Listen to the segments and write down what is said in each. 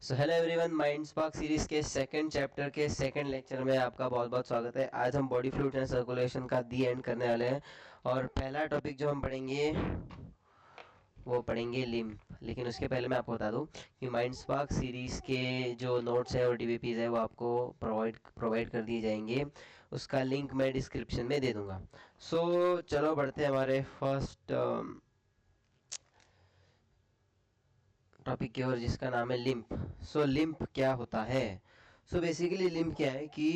So hello everyone, mind spark series के second chapter के second lecture में आपका बहुत बहुत स्वागत है। आज हम बॉडी फ्लूइड एंड सर्कुलेशन का दी एंड करने वाले हैं और पहला टॉपिक जो हम पढ़ेंगे वो पढ़ेंगे लिम्फ। लेकिन उसके पहले मैं आपको बता दूं कि माइंड स्पार्क सीरीज के जो नोट्स है और डीवीपीज है वो आपको प्रोवाइड कर दिए जाएंगे। उसका लिंक मैं डिस्क्रिप्शन में दे दूंगा। सो चलो बढ़ते हैं हमारे फर्स्ट टॉपिक की ओर, जिसका नाम है लिम्फ। सो लिम्फ क्या होता है? सो बेसिकली लिम्फ क्या है कि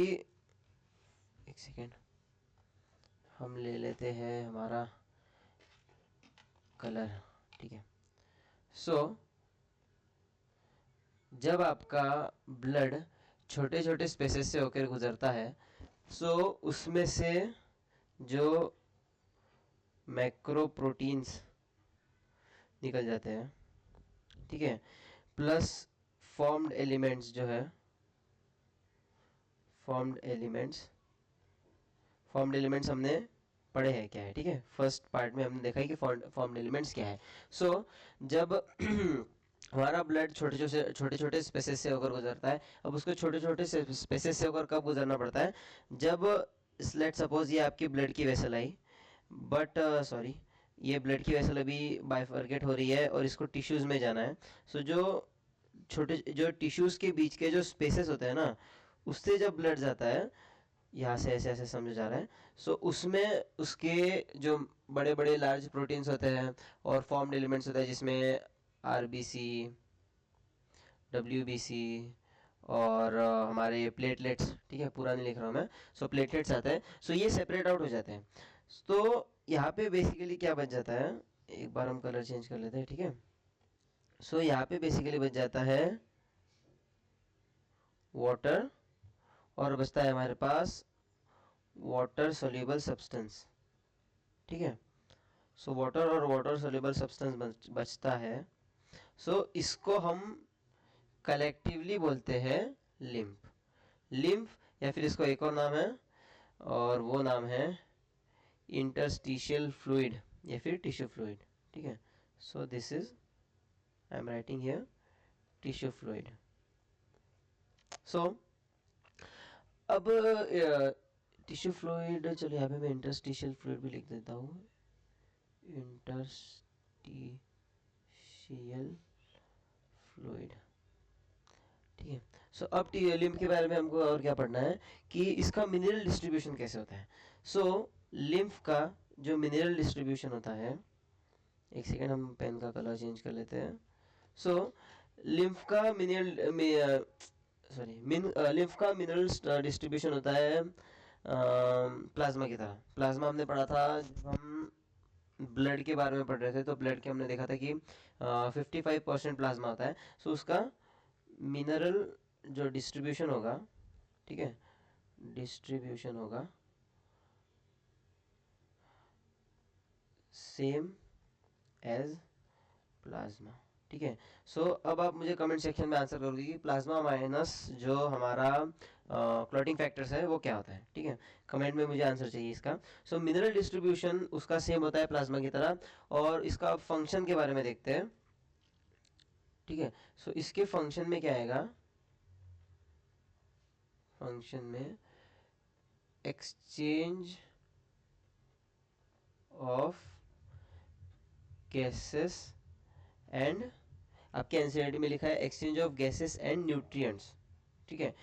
एक सेकेंड हम ले लेते हैं हमारा कलर, ठीक है। सो जब आपका ब्लड छोटे छोटे स्पेसेस से होकर गुजरता है, सो उसमें से जो मैक्रो प्रोटीन्स निकल जाते हैं, ठीक है, प्लस फॉर्म्ड एलिमेंट्स जो है, फॉर्म्ड एलिमेंट्स हमने पढ़े हैं क्या है, ठीक है। फर्स्ट पार्ट में हमने देखा है कि फॉर्म्ड एलिमेंट्स क्या है। सो जब हमारा ब्लड छोटे छोटे स्पेसेस से होकर गुजरता है, अब उसको छोटे छोटे स्पेसेस से होकर कब गुजरना पड़ता है? जब लेट सपोज ये आपकी ब्लड की वेसल आई, बट सॉरी, ये ब्लड की वेसल अभी बाइफरकेट हो रही है और इसको टिश्यूज़ में जाना है। सो जो टिश्यूज़ के बीच के जो स्पेसेस होते हैं ना, उससे जब ब्लड जाता है, यहाँ से ऐसे ऐसे समझ जा रहा है। सो उसमें उसके जो बड़े बड़े लार्ज प्रोटीन्स होते हैं और फॉर्म्ड एलिमेंट्स होते हैं, जिसमें आरबीसी, डब्ल्यूबीसी और हमारे प्लेटलेट्स, ठीक है, पूरा नहीं लिख रहा हूँ मैं। सो प्लेटलेट्स आते हैं। सो ये सेपरेट आउट हो जाते हैं। तो यहाँ पे बेसिकली क्या बच जाता है, एक बार हम कलर चेंज कर लेते हैं, ठीक है। सो यहाँ पे बेसिकली बच जाता है वाटर और बचता है हमारे पास वाटर सोल्यूबल सब्सटेंस, ठीक है। सो वाटर और वाटर सोल्यूबल सब्सटेंस बचता है। सो इसको हम कलेक्टिवली बोलते हैं लिम्फ। लिम्फ या फिर इसको एक और नाम है, और वो नाम है इंटरस्टिशियल फ्लूइड या फिर टिश्यू फ्लूइड, ठीक है। So this is, I am writing here, tissue fluid. So अब टिश्यू फ्लूइड, चलो यहाँ पे मैं इंटरस्टिशियल फ्लूइड भी लिख देता हूँ, इंटरस्टिशियल फ्लूइड, ठीक है। सो अब लिम्फ के बारे में हमको और क्या पढ़ना है कि इसका मिनरल डिस्ट्रीब्यूशन कैसे होता है। सो लिम्फ का जो मिनरल डिस्ट्रीब्यूशन होता है, एक सेकेंड हम पेन का कलर चेंज कर लेते हैं। सो लिम्फ का लिम्फ का मिनरल डिस्ट्रीब्यूशन होता है प्लाज्मा की तरह। प्लाज्मा हमने पढ़ा था जब हम ब्लड के बारे में पढ़ रहे थे, तो ब्लड के हमने देखा था कि 55% प्लाज्मा होता है। सो उसका मिनरल जो डिस्ट्रीब्यूशन होगा, ठीक है, डिस्ट्रीब्यूशन होगा सेम एज प्लाज्मा, ठीक है। सो अब आप मुझे कमेंट सेक्शन में आंसर करोगे कि प्लाज्मा माइनस जो हमारा क्लॉटिंग फैक्टर्स है वो क्या होता है, ठीक है। कमेंट में मुझे आंसर चाहिए इसका। सो मिनरल डिस्ट्रीब्यूशन उसका सेम होता है प्लाज्मा की तरह, और इसका फंक्शन के बारे में देखते हैं, ठीक है। सो इसके फंक्शन में क्या आएगा? फंक्शन में एक्सचेंज ऑफ गैसेस एंड, आपके एनसीईआरटी में लिखा है exchange of gases and nutrients, ठीक है।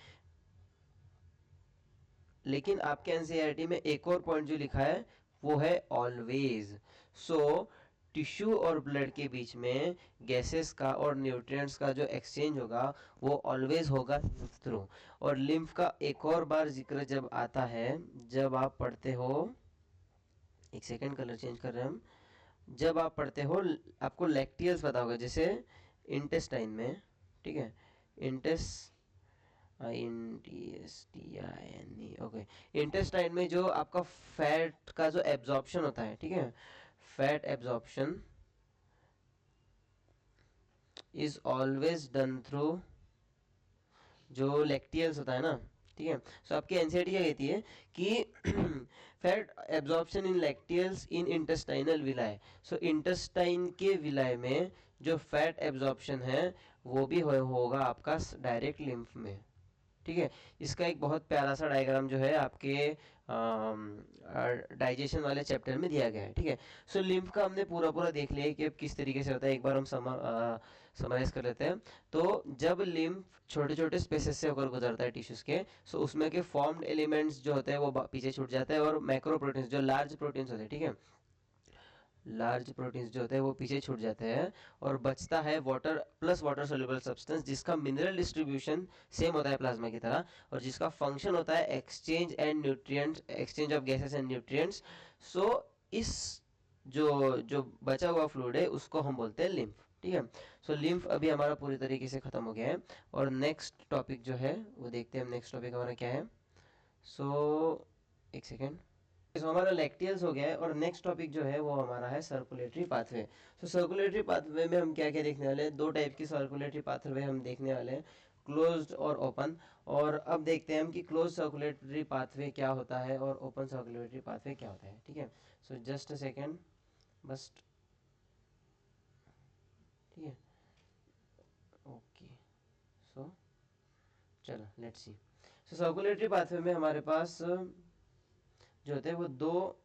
लेकिन आपके एनसीईआरटी में एक और पॉइंट जो लिखा है वो है ऑलवेज। सो टिश्यू और ब्लड के बीच में गैसेस का और न्यूट्रिएंट्स का जो एक्सचेंज होगा वो ऑलवेज होगा थ्रू। और लिम्फ का एक और बार जिक्र जब आता है, जब आप पढ़ते हो, एक सेकेंड कलर चेंज कर रहे हैं हम, जब आप पढ़ते हो, आपको लैक्टियल्स पता होगा, जैसे इंटेस्टाइन में, ठीक है, ओके, इंटेस्टाइन में जो आपका फैट का जो एब्जॉर्प्शन होता है, ठीक है, fat absorption is always done through जो लैक्टियल्स होता है ना, ठीक है। सो आपकी एनसीईआरटी क्या कहती है कि fat absorption in lacteals in intestinal विलाय। So intestine के विलाय में जो फैट एब्जॉर्प्शन है वो भी होगा आपका डायरेक्ट लिम्फ में। ठीक है, इसका एक बहुत प्यारा सा डायग्राम जो है आपके डाइजेशन वाले चैप्टर में दिया गया है। ठीक है, सो लिम्फ का हमने पूरा पूरा देख लिया कि अब किस तरीके से होता है। एक बार हम समराइज कर लेते हैं। तो जब लिम्फ छोटे छोटे स्पेसेस से होकर गुजरता है टिश्यूज के, सो उसमें के फॉर्म्ड एलिमेंट्स जो होते हैं वो पीछे छूट जाते हैं, और मैक्रो प्रोटीन्स जो लार्ज प्रोटीन्स होते हैं, ठीक है, लार्ज प्रोटीन्स जो होते हैं वो पीछे छूट जाते हैं, और बचता है water plus water soluble substance, जिसका मिनरल डिस्ट्रीब्यूशन सेम होता है प्लाज्मा की तरह, और जिसका फंक्शन होता है exchange and nutrients, exchange of gases and nutrients. So इस जो जो बचा हुआ फ्लूइड है उसको हम बोलते हैं लिम्फ। ठीक है, सो लिम्फ अभी हमारा पूरी तरीके से खत्म हो गया है, और नेक्स्ट टॉपिक जो है वो देखते हैं हम। नेक्स्ट टॉपिक हमारा क्या है? सो एक सेकेंड। तो हमारा लैक्टियल्स हो गया है, और नेक्स्ट टॉपिक जो है वो हमारा है सर्कुलेटरी पाथवे। तो सर्कुलेटरी पाथवे में हम क्या क्या देखने वाले हैं? दो टाइप की सर्कुलेटरी पाथवे हम देखने वाले हैं, क्लोज्ड और ओपन। और अब देखते हैं हम कि क्लोज सर्कुलेटरी पाथवे क्या होता है और ओपन सर्कुलेटरी पाथवे क्या होता है। ठीक है, सो जस्ट अ सेकेंड, बस। ठीक है, ओके, सो चलो let's see. So circulatory pathway में हमारे पास जो होते हैं वो दो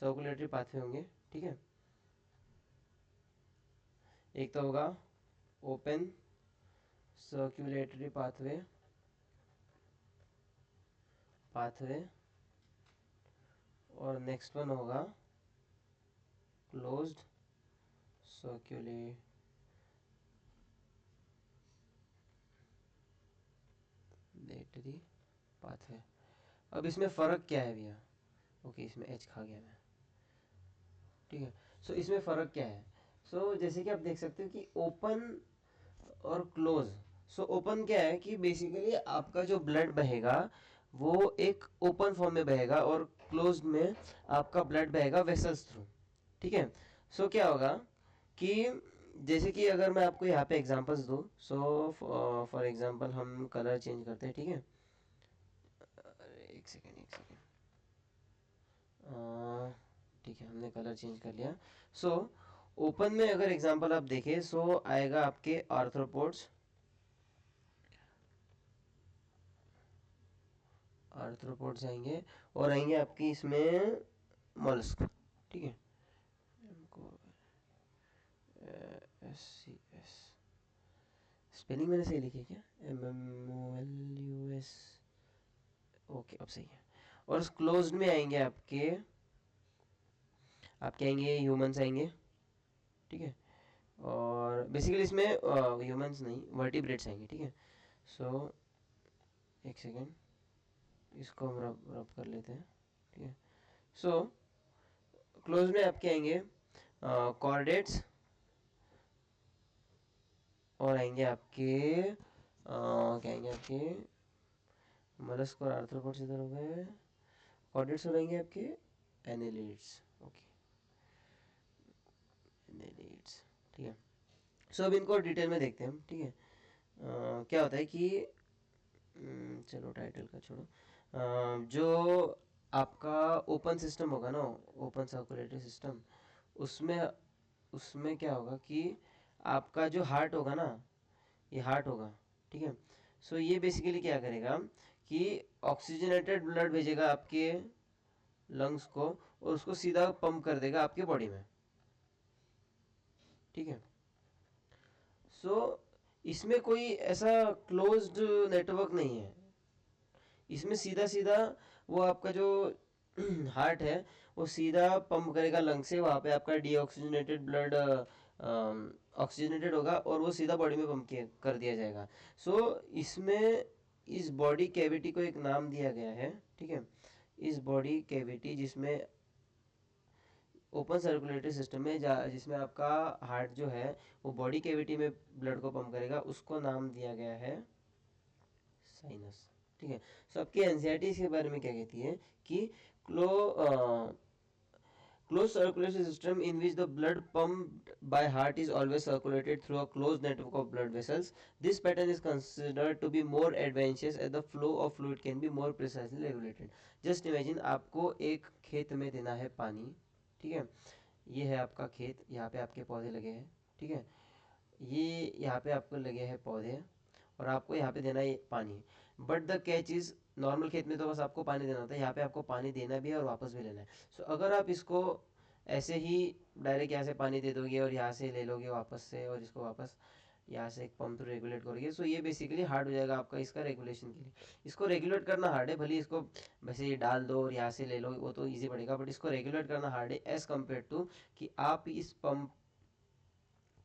सर्कुलेटरी पाथवे होंगे। ठीक है, एक तो होगा ओपन सर्कुलेटरी पाथवे, और नेक्स्ट वन होगा क्लोज्ड सर्कुलेटरी पाथवे। अब इसमें फ़र्क क्या है भैया? ओके, इसमें एच खा गया मैं। ठीक है, सो इसमें फ़र्क क्या है? सो जैसे कि आप देख सकते हो कि ओपन और क्लोज। सो ओपन क्या है कि बेसिकली आपका जो ब्लड बहेगा वो एक ओपन फॉर्म में बहेगा, और क्लोज्ड में आपका ब्लड बहेगा वेसल्स थ्रू। ठीक है, सो क्या होगा कि जैसे कि अगर मैं आपको यहाँ पे एग्जांपल्स दूँ, सो फॉर एग्जांपल हम कलर चेंज करते हैं। ठीक है, एक सेकेंड एक सेकेंड, ठीक है, हमने कलर चेंज कर लिया। सो ओपन में अगर एग्जांपल आप देखें, सो आएगा आपके आर्थ्रोपोड्स, आर्थ्रोपोड्स आएंगे, और आएंगे आपकी इसमें मॉलस्क। ठीक है, एस सी एस, स्पेलिंग मैंने सही लिखी है क्या? M M O L U S, okay अब सही है। और क्लोज्ड में आएंगे आपके आपके आएंगे ह्यूमंस आएंगे। ठीक है, और बेसिकली इसमें ह्यूमंस नहीं, वर्टिब्रेट्स आएंगे। ठीक है, सो एक सेकेंड, इसको हम रब रब कर लेते हैं। ठीक है, सो क्लोज में आपके आएंगे कॉर्डेट्स, और आएंगे आपके क्या आएंगे आपके मलस्क और आर्थ्रोपोड्स इधर हो गए, कॉर्डेट्स हो जाएंगे आपके एनेलिड्स। Okay, annelids. ठीक है, सो अब इनको डिटेल में देखते हैं हम। ठीक है, क्या होता है कि चलो टाइटल का छोड़ो, जो आपका ओपन सिस्टम होगा ना, ओपन सर्कुलेटरी सिस्टम, उसमें उसमें क्या होगा कि आपका जो हार्ट होगा ना, ये हार्ट होगा। ठीक है, सो ये बेसिकली क्या करेगा कि ऑक्सीजनेटेड ब्लड भेजेगा आपके लंग्स को, और उसको सीधा पंप कर देगा आपके बॉडी में। ठीक है, सो इसमें कोई ऐसा क्लोज्ड नेटवर्क नहीं है। इसमें सीधा सीधा वो आपका जो हार्ट है वो सीधा पंप करेगा लंग से, वहाँ पे आपका डीऑक्सीजनेटेड ब्लड ऑक्सीजनेटेड होगा, और वो सीधा बॉडी में पंप कर दिया जाएगा। सो इसमें इस बॉडी कैविटी को एक नाम दिया गया है। ठीक है, इस बॉडी कैविटी जिसमें ओपन सर्कुलेटरी सिस्टम में जिसमें आपका हार्ट जो है वो बॉडी कैविटी में ब्लड को पंप करेगा, उसको नाम दिया गया है साइनस। ठीक है, सो आपकी एनसीईआरटी इसके बारे में क्या कहती है कि क्लो closed circulatory system in which the blood pumped by heart is always circulated through a closed network of blood vessels. This pattern is considered to be more advantageous as the flow of fluid can be more precisely regulated. Just imagine आपको एक खेत में देना है पानी। ठीक है, ये है आपका खेत, यहाँ पे आपके पौधे लगे हैं। ठीक है, ये यहाँ पे आपको लगे हैं पौधे और आपको यहाँ पे देना है पानी। But the catch is, normal खेत में तो बस आपको पानी देना होता है, यहाँ पे आपको पानी देना भी है और वापस भी लेना है। सो अगर आप इसको ऐसे ही डायरेक्ट यहाँ से पानी दे दोगे और यहाँ से ले लोगे वापस से और इसको वापस यहाँ से एक पंप थ्रू रेगुलेट करोगे, सो ये बेसिकली हार्ड हो जाएगा आपका इसका रेगुलेशन के लिए। इसको रेगुलेट करना हार्ड है, भले इसको वैसे ये डाल दो और यहाँ से ले लो वो तो ईजी पड़ेगा, बट इसको रेगुलेट करना हार्ड है एज कम्पेयर टू कि आप इस पंप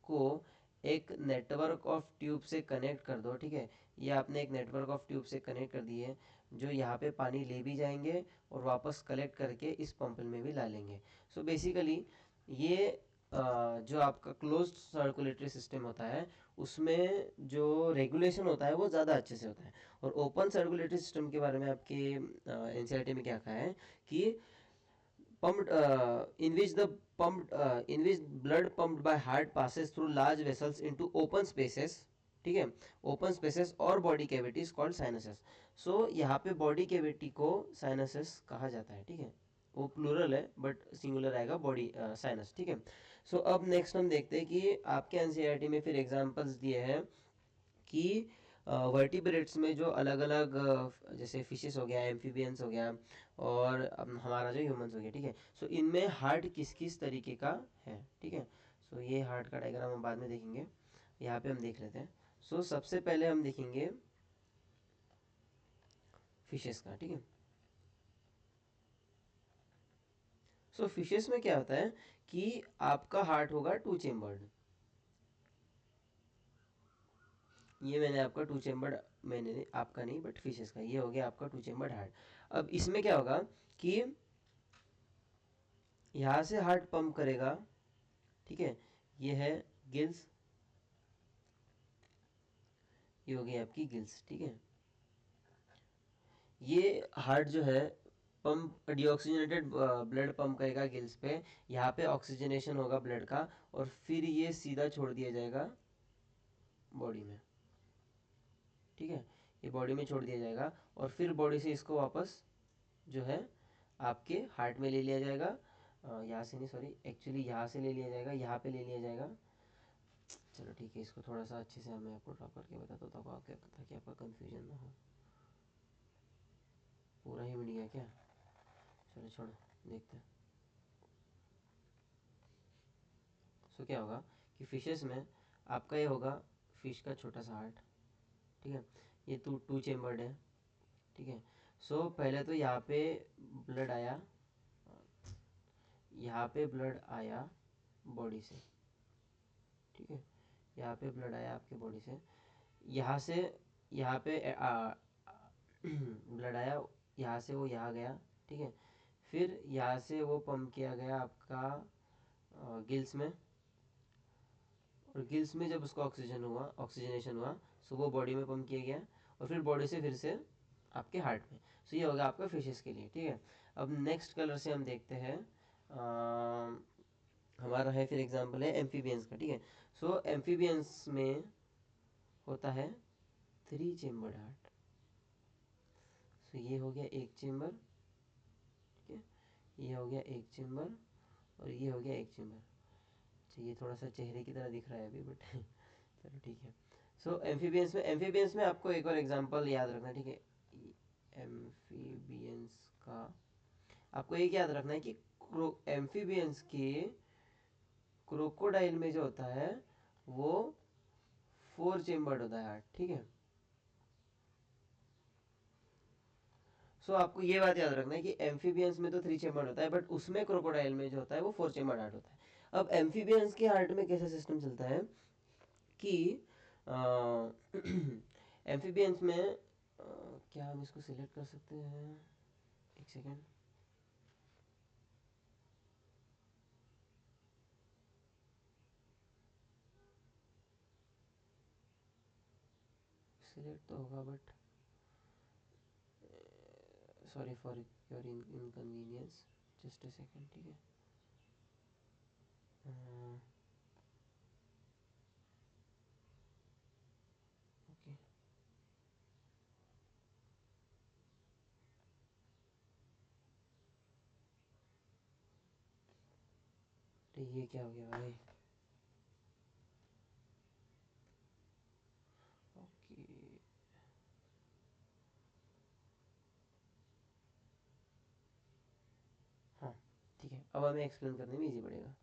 को एक नेटवर्क ऑफ ट्यूब से कनेक्ट कर दो। ठीक है, ये आपने एक नेटवर्क ऑफ ट्यूब से कनेक्ट कर दिए जो यहाँ पे पानी ले भी जाएंगे और वापस कलेक्ट करके इस पंप में भी ला लेंगे। सो बेसिकली ये जो आपका क्लोज्ड सर्कुलेटरी सिस्टम होता है उसमें जो रेगुलेशन होता है वो ज़्यादा अच्छे से होता है। और ओपन सर्कुलेटरी सिस्टम के बारे में आपके एनसीईआरटी में क्या कहा है कि pumped in which blood pumped by heart passes through large vessels into open spaces, ठीक है, ओपन स्पेसेस और बॉडी कैविटीज कॉल्ड साइनसेस। सो यहाँ पे बॉडी कैविटी को साइनसेस कहा जाता है। ठीक है, वो प्लूरल है बट सिंगुलर आएगा बॉडी साइनस। ठीक है, सो अब नेक्स्ट हम देखते हैं कि आपके एनसीईआरटी में फिर एग्जांपल्स दिए हैं कि वर्टिब्रेट्स में जो अलग अलग जैसे फिशेस हो गया, एम्फीबियंस हो गया और हमारा जो ह्यूमंस हो गया। ठीक है, सो इनमें हार्ट किस किस तरीके का है। ठीक है, सो ये हार्ट का डायग्राम हम बाद में देखेंगे, यहाँ पे हम देख लेते हैं। सो सबसे पहले हम देखेंगे फिशेस का। ठीक है, सो फिशेस में क्या होता है कि आपका हार्ट होगा टू चेम्बर्ड। ये मैंने आपका टू चेम्बर्ड, मैंने आपका नहीं बट फिशेस का, ये हो गया आपका टू चेम्बर्ड हार्ट। अब इसमें क्या होगा कि यहाँ से हार्ट पंप करेगा। ठीक है, ये है गिल्स, ये हो गई आपकी गिल्स। ठीक है, ये हार्ट जो है पंप डिऑक्सीजनेटेड ब्लड पंप करेगा गिल्स पे, यहाँ पे ऑक्सीजनेशन होगा ब्लड का और फिर ये सीधा छोड़ दिया जाएगा बॉडी में। ठीक है, ये बॉडी में छोड़ दिया जाएगा और फिर बॉडी से इसको वापस जो है आपके हार्ट में ले लिया जाएगा। यहाँ से नहीं, सॉरी, एक्चुअली यहाँ से ले लिया जाएगा, यहाँ पे ले लिया जाएगा। चलो ठीक है, इसको थोड़ा सा अच्छे से मैं आपको ड्रॉ करके बताता हूँ ताकि आपका कंफ्यूजन ना हो। पूरा ही मिट गया क्या? चलो छोड़ो, देखते हैं। सो क्या होगा कि फिशेस में आपका ये होगा फिश का छोटा सा हार्ट। ठीक है, ये टू टू चेम्बर्ड है। ठीक है, सो पहले तो यहाँ पे ब्लड आया, यहाँ पे ब्लड आया बॉडी से। ठीक है, यहाँ पे ब्लड आया आपके बॉडी से, यहाँ से यहाँ पे ब्लड आया, यहाँ से वो यहाँ गया। ठीक है, फिर यहाँ से वो पंप किया गया आपका गिल्स में, और गिल्स में जब उसको ऑक्सीजन हुआ, ऑक्सीजनेशन हुआ, सो वो बॉडी में पंप किया गया और फिर बॉडी से फिर से आपके हार्ट में। सो ये होगा आपका फिशेस के लिए। ठीक है, अब नेक्स्ट कलर से हम देखते हैं हमारा है फिर एग्जांपल है एम्फीबियंस का। ठीक है, सो एम्फीबियंस में होता है थ्री चेम्बर्ड हार्ट। सो ये हो गया एक चेम्बर। ठीक है, ये हो गया एक चेम्बर और ये हो गया एक चेम्बर। अच्छा, ये थोड़ा सा चेहरे की तरह दिख रहा है अभी बट चलो ठीक है। सो एम्फीबियंस में आपको एक और एग्जांपल याद रखना। ठीक है, एम्फीबियंस का आपको एक याद रखना है कि एम्फीबियंस के क्रोकोडाइल में जो होता है वो फोर चेम्बर्ड होता है हार्ट। ठीक है, सो आपको ये बात याद रखना है कि एम्फीबियंस में तो थ्री चेम्बर्ड होता है बट उसमें क्रोकोडाइल में जो होता है वो फोर चेम्बर्ड हार्ट होता है। अब एम्फीबियंस के हार्ट में कैसा सिस्टम चलता है कि एम्फीबियंस में क्या हम इसको सिलेक्ट कर सकते हैं, एक सेकेंड। सिलेक्ट तो होगा but sorry for your inconvenience, just a second. ठीक है, ओके, तो ये क्या हो गया भाई? ठीक है, अब हमें एक्सप्लेन करने में इजी पड़ेगा।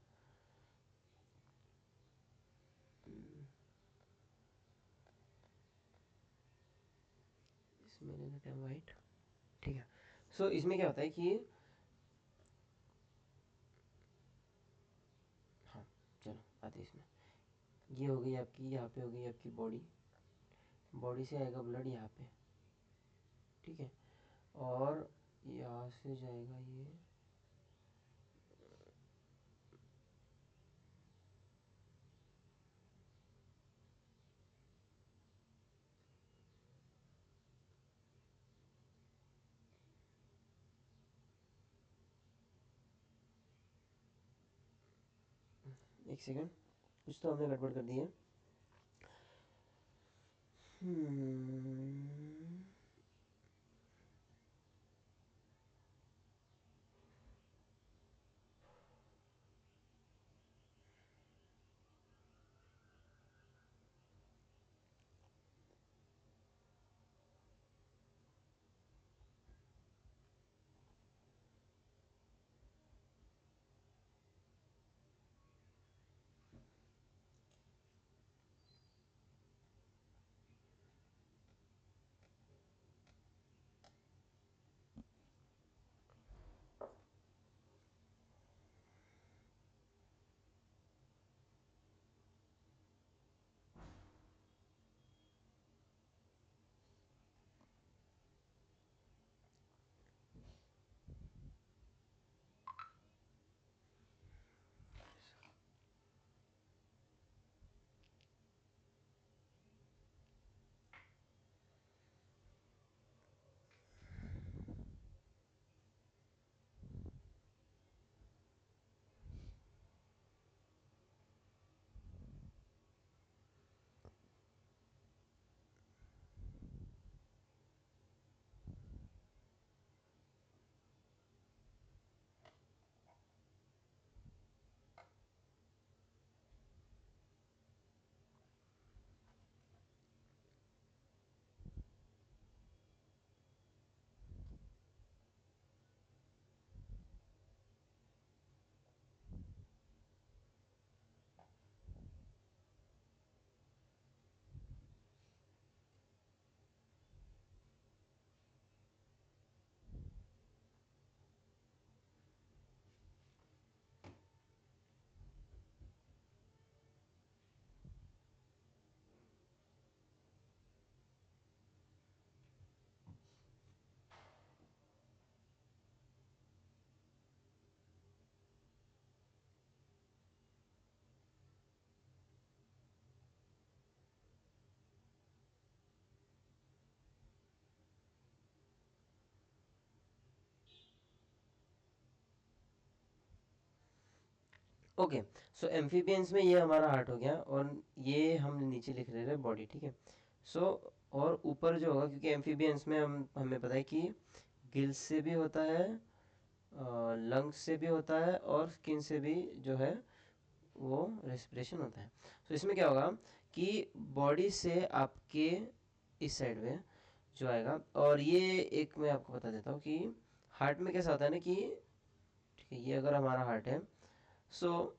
इसमें लेना टाइम वाइट, ठीक है। सो इसमें क्या होता है कि हाँ चलो आते हैं इसमें। ये हो गई आपकी, यहाँ पे हो गई आपकी बॉडी, बॉडी से आएगा ब्लड यहाँ पे, ठीक है। और यहाँ से जाएगा ये, एक सेकेंड, कुछ तो हमने गड़बड़ कर दी है। ओके, सो एम्फीबियंस में ये हमारा हार्ट हो गया, और ये हम नीचे लिख रहे हैं बॉडी, ठीक है। सो और ऊपर जो होगा, क्योंकि एम्फीबियंस में हमें पता है कि गिल्स से भी होता है, लंग्स से भी होता है, और स्किन से भी जो है वो रेस्पिरेशन होता है। तो इसमें क्या होगा कि बॉडी से आपके इस साइड में जो आएगा, और ये एक मैं आपको बता देता हूँ कि हार्ट में कैसा होता है ना कि, ठीक है, ये अगर हमारा हार्ट है, सो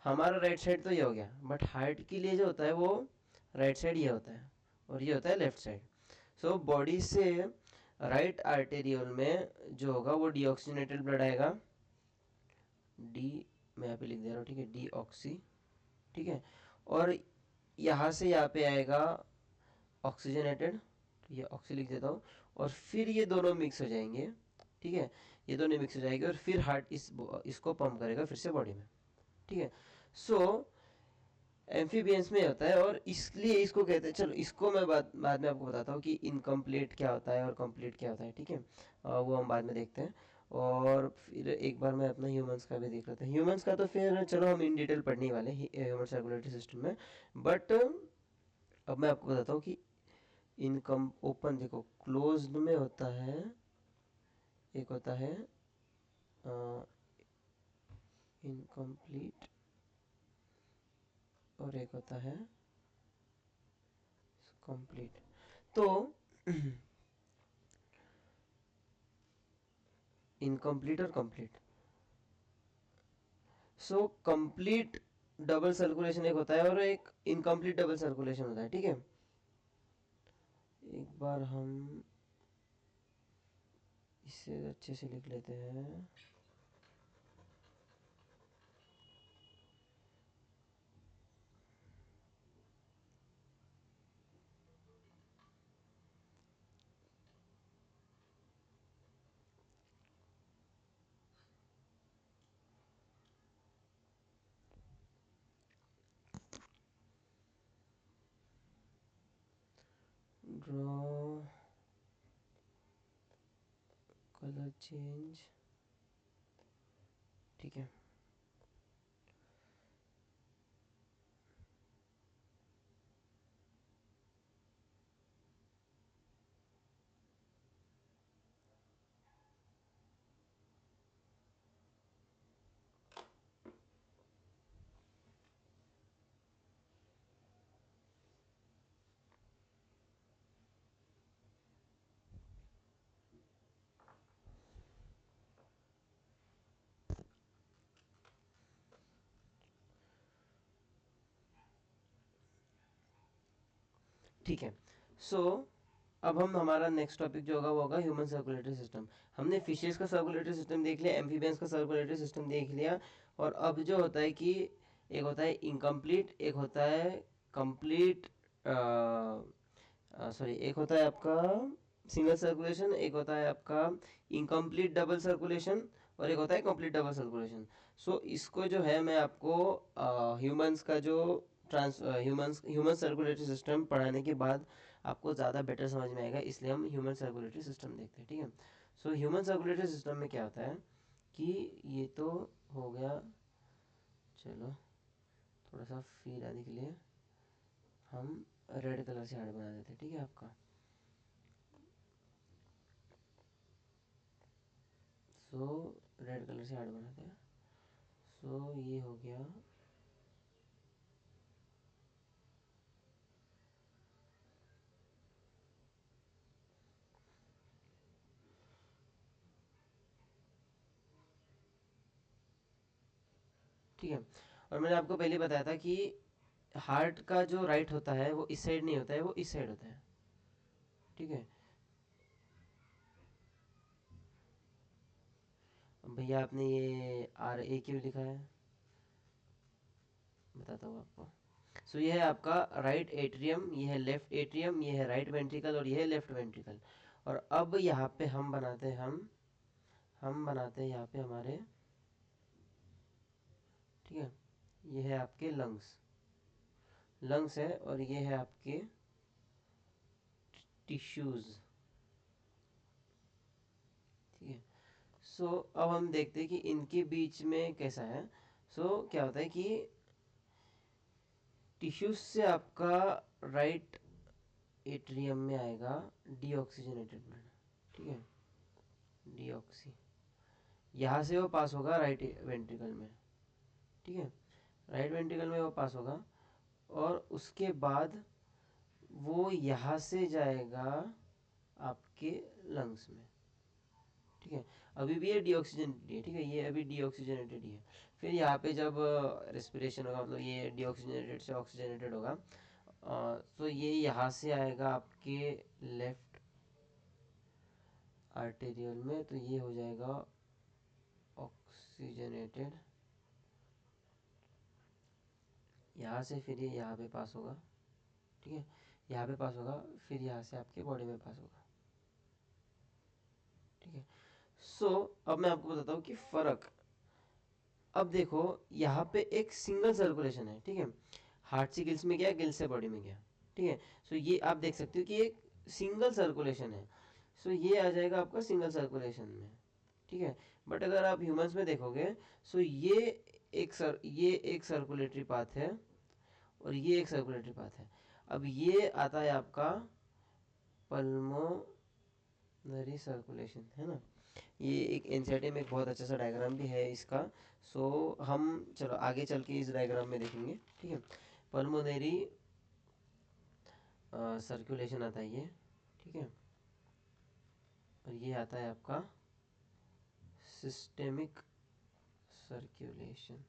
हमारा राइट साइड तो ये हो गया, बट हार्ट के लिए जो होता है वो राइट साइड ये होता है, और ये होता है लेफ्ट साइड। सो बॉडी से राइट आर्टेरियल में जो होगा वो डीऑक्सीजनेटेड ब्लड आएगा, डी, मैं यहाँ पे लिख दे रहा हूँ, ठीक है, डी ऑक्सी, ठीक है। और यहाँ से यहाँ पे आएगा ऑक्सीजनेटेड, तो ये ऑक्सी लिख देता हूँ, और फिर ये दोनों मिक्स हो जाएंगे, ठीक है, ये दोनों मिक्स हो जाएंगे, और फिर हार्ट इसको पंप करेगा फिर से बॉडी में, ठीक है। सो एम्फीबियंस में होता है, और इसलिए इसको कहते हैं, चलो इसको मैं बाद में आपको बताता हूँ कि इनकम्प्लीट क्या होता है और कंप्लीट क्या होता है, ठीक है। वो हम बाद में देखते हैं। और फिर एक बार मैं अपना ह्यूमंस का भी देख लेता हूँ। ह्यूमंस का तो फिर चलो हम इन डिटेल पढ़ने ही वाले हैं ह्यूमन सर्कुलेटरी सिस्टम में, बट अब मैं आपको बताता हूँ कि इनकम ओपन, देखो क्लोज्ड में होता है, एक होता है इनकम्प्लीट, और एक होता है कंप्लीट। तो इनकम्प्लीट और complete, so complete double circulation एक होता है और एक इनकम्प्लीट डबल सर्कुलेशन होता है, ठीक है। एक बार हम इसे अच्छे से लिख लेते हैं। ड्रॉ कलर चेंज, ठीक है। ठीक है। सो अब हम हमारा नेक्स्ट टॉपिक जो होगा वो होगा ह्यूमन सर्कुलेटरी सिस्टम। हमने फिशेस का सर्कुलेटरी सिस्टम देख लिया, एम्फीबियंस का सर्कुलेटरी सिस्टम देख लिया, और अब जो होता है कि एक होता है इनकम्प्लीट, एक होता है कंप्लीट, सॉरी एक होता है आपका सिंगल सर्कुलेशन, एक होता है आपका इनकम्प्लीट डबल सर्कुलेशन, और एक होता है कंप्लीट डबल सर्कुलेशन। सो इसको जो है मैं आपको ह्यूमंस का जो ह्यूमन सर्कुलेटरी सिस्टम पढ़ाने के बाद आपको ज़्यादा बेटर समझ में आएगा, इसलिए हम ह्यूमन सर्कुलेटरी सिस्टम देखते हैं, ठीक है। सो ह्यूमन सर्कुलेटरी सिस्टम में क्या होता है कि ये तो हो गया, चलो थोड़ा सा फील आने के लिए हम रेड कलर से हार्ट बना देते हैं, ठीक है आपका। सो रेड कलर से हार्ट बनाते हैं। सो ये हो गया, ठीक है। और मैंने आपको पहले बताया था कि हार्ट का जो राइट होता है वो इस साइड नहीं होता है, वो इस साइड होता है, ठीक है। अब भैया आपने ये आर ए क्यों लिखा है, बताता हूँ आपको। सो ये है आपका राइट एट्रियम, ये है लेफ्ट एट्रियम, ये है राइट वेंट्रिकल और ये है लेफ्ट वेंट्रिकल। और अब यहाँ पे हम बनाते हैं हम बनाते हैं यहाँ पे हमारे, ठीक है। ये है आपके लंग्स, लंग्स है, और ये है आपके टिश्यूज़, ठीक है। सो अब हम देखते हैं कि इनके बीच में कैसा है। सो क्या होता है कि टिश्यूज से आपका राइट एट्रियम में आएगा डीऑक्सीजनेटेड ब्लड, ठीक है, डीऑक्सी, यहाँ से वो पास होगा राइट वेंट्रिकल में, ठीक है, राइट वेंट्रिकल में वो पास होगा, और उसके बाद वो यहाँ से जाएगा आपके लंग्स में, ठीक है। अभी भी ये डीऑक्सीजनेटेड है, ठीक है, ये अभी डीऑक्सीजनेटेड ही है। फिर यहाँ पे जब रेस्पिरेशन होगा, मतलब ये डीऑक्सीजनेटेड से ऑक्सीजनेटेड होगा, तो ये यहाँ से आएगा आपके लेफ्ट आर्टेरियल में, तो ये हो जाएगा ऑक्सीजनेटेड, यहाँ से फिर ये यहाँ पे पास होगा, ठीक है, यहाँ पे पास होगा, फिर यहाँ से आपके बॉडी में पास होगा, ठीक है। सो अब मैं आपको बताता हूँ कि फ़र्क, अब देखो यहाँ पे एक सिंगल सर्कुलेशन है, ठीक है, हार्ट से गिल्स में गया, गिल्स से बॉडी में गया, ठीक है। सो ये आप देख सकते हो कि एक सिंगल सर्कुलेशन है। सो ये आ जाएगा आपका सिंगल सर्कुलेशन में, ठीक है। बट अगर आप ह्यूमंस में देखोगे, सो ये एक सर्कुलेटरी पाथ है, और ये एक सर्कुलेटरी पाथ है। अब ये आता है आपका पल्मोनरी सर्कुलेशन, है ना। ये एक एनसीईआरटी में एक बहुत अच्छा सा डायग्राम भी है इसका। सो हम चलो आगे चल के इस डायग्राम में देखेंगे, ठीक है। पल्मोनरी सर्कुलेशन आता है ये, ठीक है, और ये आता है आपका सिस्टेमिक सर्कुलेशन,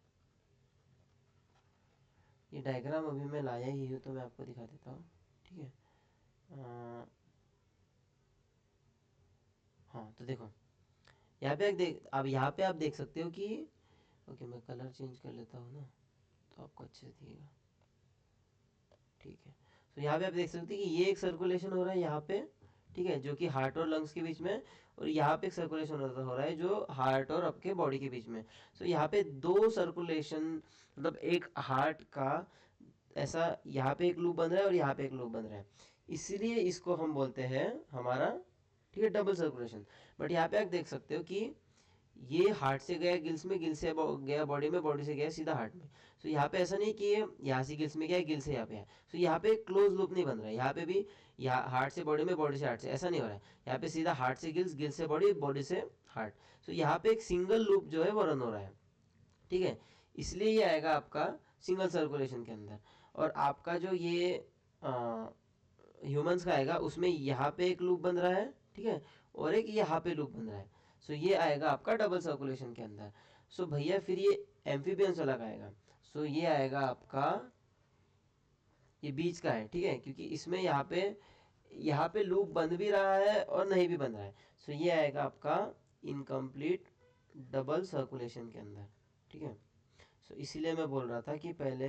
ये डायग्राम अभी मैं लाया ही हूँ तो मैं आपको दिखा देता हूँ, ठीक है। हाँ तो देखो यहाँ पे अब यहाँ पे आप देख सकते हो कि ओके, मैं कलर चेंज कर लेता हूँ ना तो आपको अच्छे से दिखेगा, ठीक है। तो यहाँ पे आप देख सकते हैं कि ये एक सर्कुलेशन हो रहा है यहाँ पे, ठीक है, जो कि हार्ट और लंग्स के बीच में, और यहाँ पे एक सर्कुलेशन हो रहा है जो हार्ट और आपके बॉडी के बीच में। सो यहाँ पे दो सर्कुलेशन, मतलब एक हार्ट का ऐसा यहाँ पे एक लूप बन रहा है और यहाँ पे एक लूप बन रहा है, इसीलिए इसको हम बोलते हैं हमारा, ठीक है, डबल सर्कुलेशन। बट यहाँ पे आप देख सकते हो कि ये हार्ट से गया गिल्स में, गिल से गया बॉडी में, बॉडी से गया सीधा हार्ट में। सो यहाँ पे ऐसा नहीं कि ये यहाँ से गिल्स में गया, गिल से यहाँ पे है। सो यहाँ पे क्लोज लूप नहीं बन रहा है, यहाँ पे भी यहाँ हार्ट से बॉडी में, बॉडी से हार्ट से, ऐसा नहीं हो रहा है। यहाँ पे सीधा हार्ट से गिल्स, गिल से बॉडी, बॉडी से हार्ट। सो यहाँ पे एक सिंगल लूप जो है वो रन हो रहा है, ठीक है। इसलिए ये आएगा आपका सिंगल सर्कुलेशन के अंदर। और आपका जो ये ह्यूमंस का आएगा उसमें यहाँ पे एक लूप बन रहा है, ठीक है, और एक यहाँ पे लूप बन रहा है। सो ये आएगा आपका डबल सर्कुलेशन के अंदर। सो भैया फिर ये एम्फीबियंस वाला का आएगा। सो ये आएगा आपका, ये बीच का है, ठीक है, क्योंकि इसमें यहाँ पे लूप बन भी रहा है और नहीं भी बन रहा है। सो ये आएगा आपका इनकम्प्लीट डबल सर्कुलेशन के अंदर, ठीक है। सो इसीलिए मैं बोल रहा था कि पहले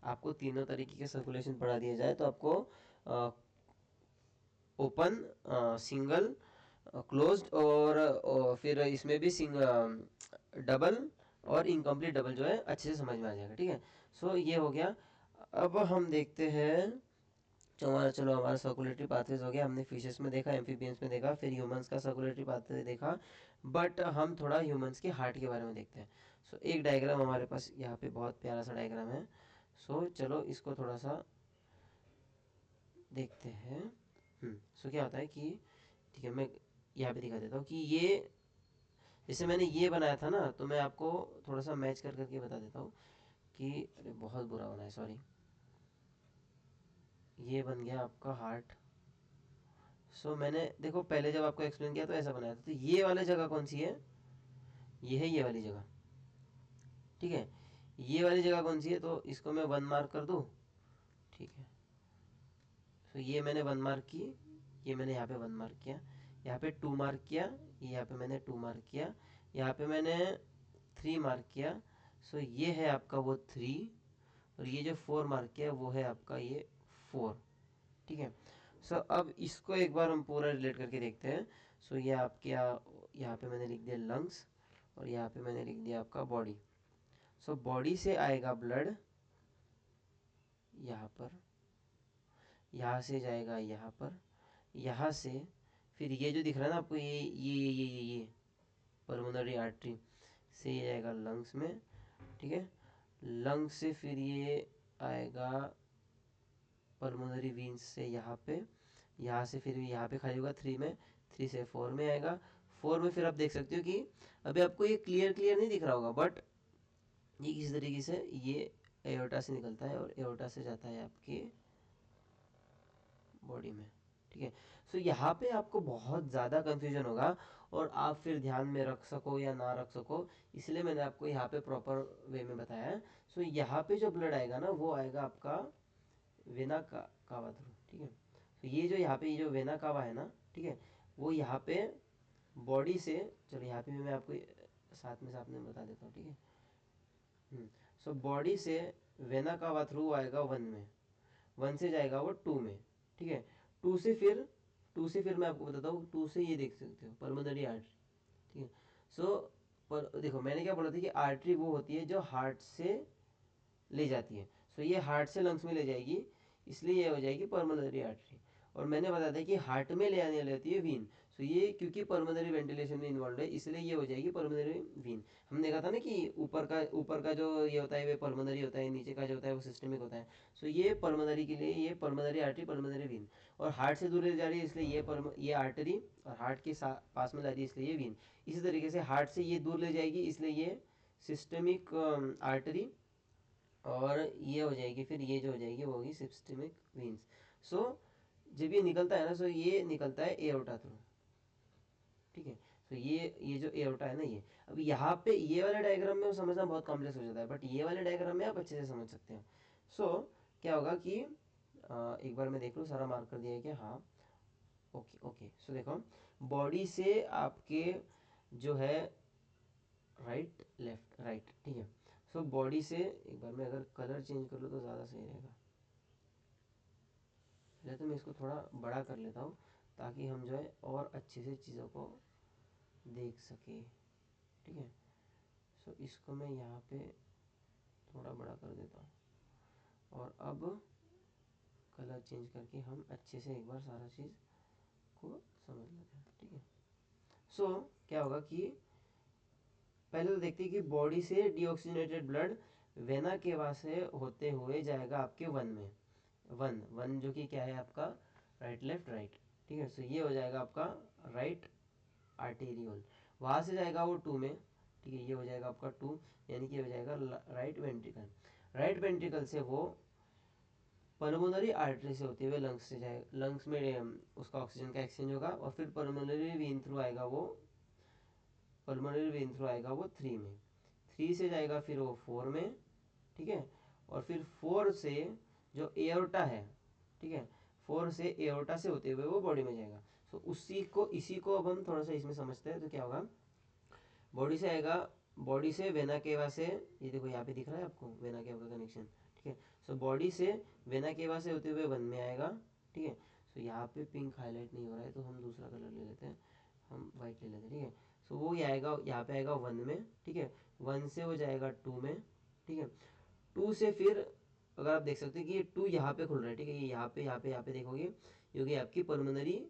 आपको तीनों तरीके के सर्कुलेशन पढ़ा दिया जाए तो आपको ओपन, सिंगल, क्लोज्ड और फिर इसमें भी डबल और इनकम्प्लीट डबल जो है अच्छे से समझ में आ जाएगा, ठीक है। सो ये हो गया। अब हम देखते हैं, चलो हमारा सर्कुलेटरी पाथवेज हो गया, हमने फिशेस में देखा, एम्फीबियंस में देखा, फिर ह्यूमंस का सर्कुलेटरी पाथवे देखा। बट हम थोड़ा ह्यूमंस के हार्ट के बारे में देखते हैं। सो एक डायग्राम हमारे पास यहाँ पे बहुत प्यारा सा डायग्राम है। सो चलो इसको थोड़ा सा देखते हैं। सो क्या होता है कि, ठीक है, मैं यहाँ पे दिखा देता हूँ कि ये जैसे मैंने ये बनाया था ना, तो मैं आपको थोड़ा सा मैच कर करके बता देता हूँ कि अरे बहुत बुरा बना है, सॉरी। ये बन गया आपका हार्ट। सो मैंने देखो पहले जब आपको एक्सप्लेन किया तो ऐसा बनाया था। तो ये वाली जगह कौन सी है, ये है ये वाली जगह, ठीक है। ये वाली जगह कौन सी है, तो इसको मैं 1 मार्क कर दूँ, ठीक है। तो ये मैंने 1 मार्क की, ये मैंने यहाँ पे 1 मार्क किया, यहाँ पे 2 मार्क किया, यहाँ पे मैंने 2 मार्क किया, यहाँ पे मैंने 3 मार्क किया। सो ये है आपका वो 3, और ये जो 4 मार्क किया वो है आपका ये 4, ठीक है। सो अब इसको एक बार हम पूरा रिलेट करके देखते हैं। सो ये आपके यहाँ पे मैंने लिख दिया लंग्स, और यहाँ पे मैंने लिख दिया आपका बॉडी। सो बॉडी से आएगा ब्लड यहाँ पर, यहाँ से जाएगा यहाँ पर, यहाँ से फिर ये जो दिख रहा है ना आपको, ये पल्मोनरी आर्टरी से ये जाएगा लंग्स में, ठीक है। लंग्स से फिर ये आएगा पल्मोनरी वीन्स से यहाँ पे, यहाँ से फिर यहाँ पे खाली होगा 3 में, 3 से 4 में आएगा। 4 में फिर आप देख सकते हो कि अभी आपको ये क्लियर नहीं दिख रहा होगा, बट ये किसी तरीके से ये एओर्टा से निकलता है और एओर्टा से जाता है आपके बॉडी में, ठीक है। सो यहाँ पे आपको बहुत ज़्यादा कन्फ्यूजन होगा और आप फिर ध्यान में रख सको या ना रख सको, इसलिए मैंने आपको यहाँ पे प्रॉपर वे में बताया है। सो यहाँ पे जो ब्लड आएगा ना वो आएगा आपका वेना कावा थ्रू, ठीक है। तो ये जो यहाँ पे ये जो वेना कावा है ना, ठीक है, वो यहाँ पे बॉडी से, चलो यहाँ पे भी मैं आपको साथ में बता देता हूँ, ठीक है। सो बॉडी से वेना कावा थ्रू आएगा 1 में, 1 से जाएगा वो 2 में, ठीक है। 2 से फिर 2 से फिर मैं आपको बताता हूँ, 2 से ये देख सकते हो पल्मोनरी आर्टरी, ठीक है। सो पर देखो मैंने क्या बोला था कि आर्टरी वो होती है जो हार्ट से ले जाती है। सो ये हार्ट से लंग्स में ले जाएगी, इसलिए ये हो जाएगी पल्मोनरी आर्टरी। और मैंने बताया था कि हार्ट में ले आने वाली होती है वीन। सो ये क्योंकि पल्मोनरी वेंटिलेशन में इन्वॉल्व है, इसलिए ये हो जाएगी पल्मोनरी वीन। हमने देखा था ना कि ऊपर का जो ये होता है वो पल्मोनरी होता है, नीचे का जो होता है वो सिस्टमिक होता है। सो ये पल्मोनरी के लिए ये पल्मोनरी आर्टरी, पल्मोनरी वीन। और हार्ट से दूर ले जा रही है इसलिए ये आर्टरी, और हार्ट के पास में ला रही है इसलिए ये वीन। इसी तरीके से हार्ट से ये दूर ले जाएगी इसलिए ये सिस्टमिक आर्टरी, और ये हो जाएगी फिर ये जो हो जाएगी वो होगी सिस्टमिक वीन्स। सो जब ये निकलता है ना, सो ये निकलता है एओर्टा थ्रू, ठीक है। तो ये जो एओर्टा है ना, ये अब यहाँ पे ये वाले डायग्राम में वो समझना बहुत कॉम्प्लेक्स हो जाता है, बट ये वाले डायग्राम में आप अच्छे से समझ सकते हैं। सो क्या होगा कि एक बार मैं देख लूँ सारा मार्क कर दिया है क्या, हाँ ओके ओके। सो देखो बॉडी से आपके जो है राइट लेफ्ट राइट, ठीक है। सो बॉडी से एक बार मैं अगर कलर चेंज कर लूँ तो ज़्यादा सही रहेगा। पहले तो मैं इसको थोड़ा बड़ा कर लेता हूँ ताकि हम जो है और अच्छे से चीज़ों को देख सके, ठीक है। सो इसको मैं यहाँ पे थोड़ा बड़ा कर देता हूँ और अब कलर चेंज करके हम अच्छे से एक बार सारा चीज़ को समझ लेते हैं, ठीक है। सो क्या होगा कि पहले तो देखते हैं कि बॉडी से डीऑक्सीजनेटेड ब्लड वेना केवा से होते हुए जाएगा आपके वन में, वन वन जो कि क्या है आपका राइट लेफ्ट राइट, ठीक है। सो ये हो जाएगा आपका राइट आर्टेरियोल, वहाँ से जाएगा वो टू में, ठीक है। ये हो जाएगा आपका टू, यानी कि हो जाएगा राइट वेंट्रिकल, राइट वेंट्रिकल से वो पल्मोनरी आर्टरी से होते हुए लंग्स से जाएगा, लंग्स में उसका ऑक्सीजन का एक्सचेंज होगा और फिर पल्मोनरी वेन थ्रू आएगा वो, पल्मोनरी वेन थ्रू आएगा वो थ्री में, थ्री से जाएगा फिर वो फोर में, ठीक है। और फिर फोर से जो एओर्टा है, ठीक है, फोर से एओर्टा से होते हुए वो बॉडी में जाएगा। सो इसी को अब हम थोड़ा सा इसमें समझते हैं। तो क्या होगा, बॉडी से आएगा, बॉडी से वेना केवा से, ये देखो यहाँ पे दिख रहा है आपको वेना केवा का कनेक्शन, ठीक है। सो बॉडी से वेना केवा से होते हुए वन में आएगा, ठीक है। सो यहाँ पे पिंक हाईलाइट नहीं हो रहा है तो हम दूसरा कलर ले लेते हैं, हम वाइट ले लेते हैं, ठीक है। सो वो ये आएगा यहाँ पे आएगा वन में, ठीक है। वन से वो जाएगा टू में, ठीक है। टू से फिर अगर आप देख सकते हैं कि ये टू यहाँ पे खुल रहा है, ठीक है। ये यहाँ पे देखोगे ये होगी आपकी पल्मोनरी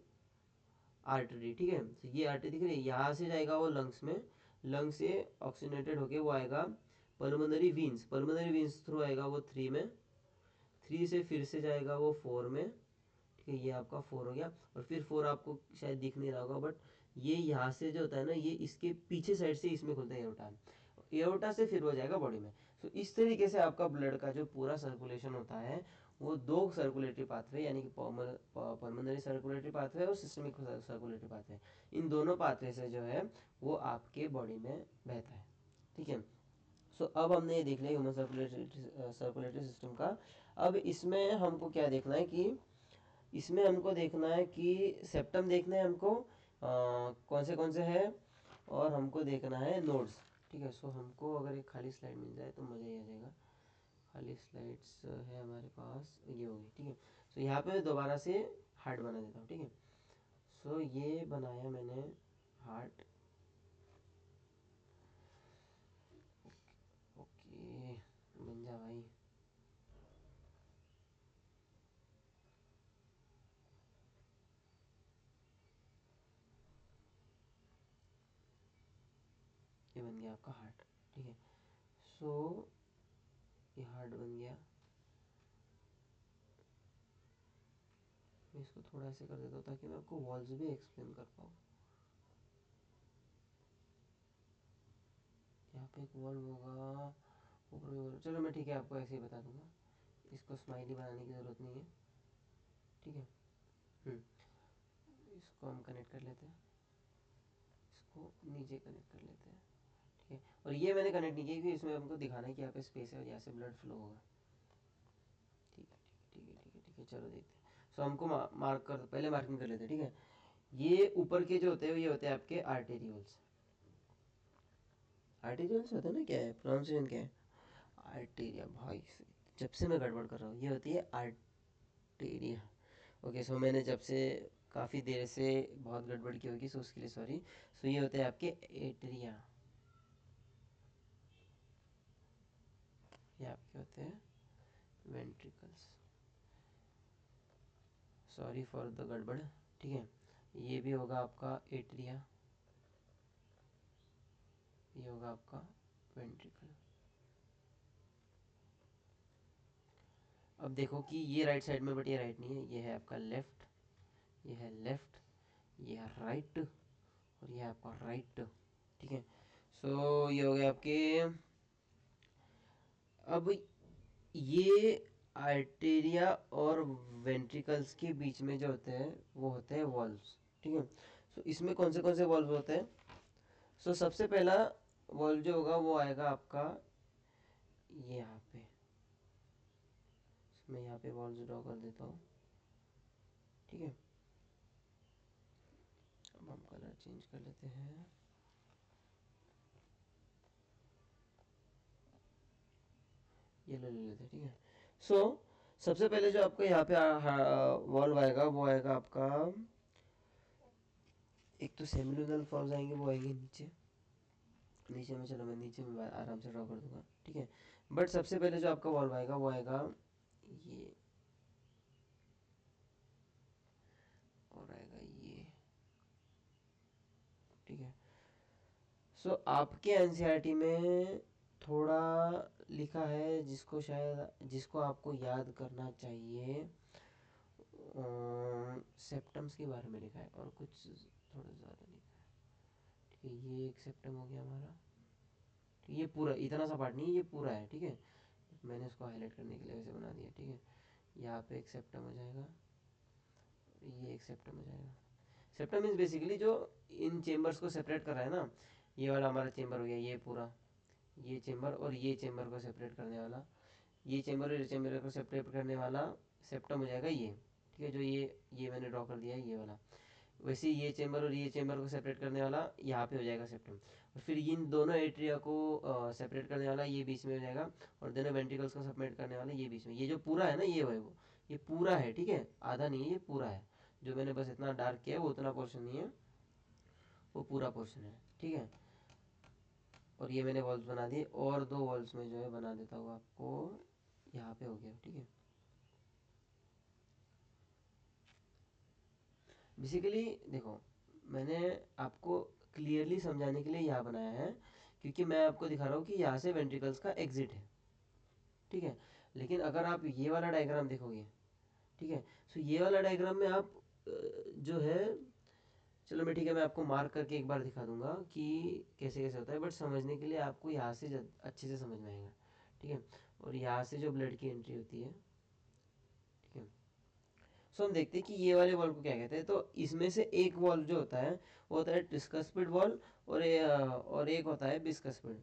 आर्टरी, ठीक है। तो ये आर्टरी दिख रही है, यहाँ से जाएगा वो लंग्स में, लंग से ऑक्सीजनेटेड होके वो आएगा pulmonary veins, pulmonary veins through आएगा वो थ्री में, थ्री से फिर से जाएगा वो फोर में, ठीक है। ये आपका फोर हो गया और फिर फोर आपको शायद दिख नहीं रहा होगा, बट ये यहाँ से जो होता है ना, ये इसके पीछे साइड से इसमें खुलता है एओर्टा, एओर्टा से फिर हो जाएगा बॉडी में। तो इस तरीके से आपका ब्लड का जो पूरा सर्कुलेशन होता है वो दो सर्कुलेटरी पाथवे, यानी कि पल्मोनरी सर्कुलेटरी पाथवे और सिस्टमिक सर्कुलेटरी पाथवे, इन दोनों पाथवे से जो है वो आपके बॉडी में बहता है, ठीक है। सो अब हमने ये देख लिया ह्यूमन सर्कुलेटरी सिस्टम का। अब इसमें हमको क्या देखना है कि इसमें हमको देखना है कि सेप्टम देखना है हमको, कौन से है, और हमको देखना है नोड्स, ठीक है। सो हमको अगर एक खाली स्लाइड मिल जाए तो मज़ा ही आ जाएगा। खाली स्लाइड्स है हमारे पास, ये होगी, ठीक है। सो यहाँ पे मैं दोबारा से हार्ट बना देता हूँ, ठीक है। सो ये बनाया मैंने हार्ट, ओके बन जा भाई। ये बन गया आपका हार्ट, ठीक है। सो ये हार्ट बन गया, मैं इसको थोड़ा ऐसे कर देता हूँ ताकि मैं आपको वॉल्स भी एक्सप्लेन कर पाऊँ। यहाँ पे एक वॉल्व होगा ऊपर भी होगा, चलो मैं ठीक है आपको ऐसे ही बता दूंगा, इसको स्माइली बनाने की ज़रूरत नहीं है, ठीक है। इसको हम कनेक्ट कर लेते हैं, इसको नीचे कनेक्ट कर लेते हैं, ठीक है। और ये मैंने कनेक्ट नहीं किया क्योंकि इसमें हमको दिखाना है कि यहाँ पे स्पेस है और यहाँ से ब्लड फ्लो होगा, ठीक है ठीक है ठीक है ठीक है। चलो देखते हैं। सो हमको मार्क कर, पहले मार्किंग कर लेते हैं, ठीक है। ये ऊपर के जो होते हैं ये होते हैं आपके आर्टेरियोल्स, आर्टेरियोल्स होता है ना, क्या है प्रोनाउंसिएशन क्या है, आर्टेरिया भाई, जब से मैं गड़बड़ कर रहा हूँ, ये होती है आर्टेरिया, ओके। सो मैंने जब से काफ़ी देर से बहुत गड़बड़ की होगी, सो उसके लिए सॉरी। सो ये होते हैं आपके एट्रिया, ये आपके होते हैं वेंट्रिकल्स, सॉरी फॉर द गड़बड़, ठीक है। ये भी होगा आपका एट्रिया, ये होगा आपका वेंट्रिकल। अब देखो कि ये राइट साइड में, बट ये राइट नहीं है, ये है आपका लेफ्ट, ये है लेफ्ट, ये है राइट और ये है आपका राइट, ठीक है। सो ये हो गया आपके, अब ये आर्टेरिया और वेंट्रिकल्स के बीच में जो होते हैं वो होते हैं वॉल्व्स, ठीक है। सो इसमें कौन से वॉल्व होते हैं, सो सबसे पहला वॉल्व जो होगा वो आएगा आपका ये यहाँ पे। मैं यहाँ पे वॉल्व ड्रॉ कर देता हूँ, ठीक है। अब हम कलर चेंज कर लेते हैं। येलो ले लेते हैं, ठीक है। सो सबसे पहले जो आपका यहाँ पे वॉल्व आएगा वो आएगा आपका, एक तो सेमिलुनल फॉल्स आएंगे, वो आएंगे नीचे नीचे में। चलो मैं नीचे में आराम से ड्रॉ कर दूंगा, ठीक है। बट सबसे पहले जो आपका वॉल्व आएगा वो आएगा ये, और आएगा ये, ठीक है। सो आपके एनसीईआरटी में थोड़ा लिखा है जिसको शायद, जिसको आपको याद करना चाहिए। सेप्टम्स के बारे में लिखा है और कुछ थोड़ा ज़्यादा लिखा है, ठीक है। ये एक सेप्टम हो गया हमारा, ये पूरा इतना सा पार्ट नहीं है, ये पूरा है, ठीक है। मैंने इसको हाईलाइट करने के लिए वैसे बना दिया, ठीक है। यहाँ पे एक सेप्टम हो जाएगा, ये एक सेप्टम हो जाएगा। सेप्टम मीन्स बेसिकली जो इन चेम्बर्स को सेपरेट कर रहा है ना, ये वाला हमारा चेम्बर हो गया, ये पूरा ये चेम्बर और ये चेम्बर को सेपरेट करने वाला, ये चेम्बर और ये चेम्बर को सेपरेट करने वाला सेप्टम हो जाएगा ये, ठीक है। जो ये मैंने ड्रॉ कर दिया है ये वाला, वैसे ये चेम्बर और ये चेम्बर को सेपरेट करने वाला यहाँ पे हो जाएगा सेप्टम। और फिर इन दोनों एट्रिया को सेपरेट करने वाला ये बीच में हो जाएगा, और दोनों वेंट्रिकल्स को सेपरेट करने वाला ये बीच में। ये जो पूरा है ना ये वो ये पूरा है, ठीक है। आधा नहीं है, ये पूरा है। जो मैंने बस इतना डार्क किया है वो उतना पोर्शन नहीं है, वो पूरा पोर्शन है, ठीक है। और ये मैंने वॉल्स बना दिए, और दो वॉल्स में जो है बना देता हूँ आपको, यहाँ पे हो गया, ठीक है। बेसिकली देखो, मैंने आपको क्लियरली समझाने के लिए यहाँ बनाया है, क्योंकि मैं आपको दिखा रहा हूँ कि यहाँ से वेंट्रिकल्स का एग्जिट है, ठीक है। लेकिन अगर आप ये वाला डायग्राम देखोगे, ठीक है, तो ये वाला डायग्राम में आप जो है, चलो मैं ठीक है, मैं आपको मार्क करके एक बार दिखा दूंगा कि कैसे कैसे होता है, बट समझने के लिए आपको यहाँ से अच्छे से समझ में आएगा, ठीक है। और यहाँ से जो ब्लड की एंट्री होती है, ठीक है। सो हम देखते हैं कि ये वाले वॉल्व को क्या कहते हैं। तो इसमें से एक वॉल्व जो होता है वो होता है ट्रिस्कस्पिड वॉल्व, और एक होता है बिस्कस्पिड।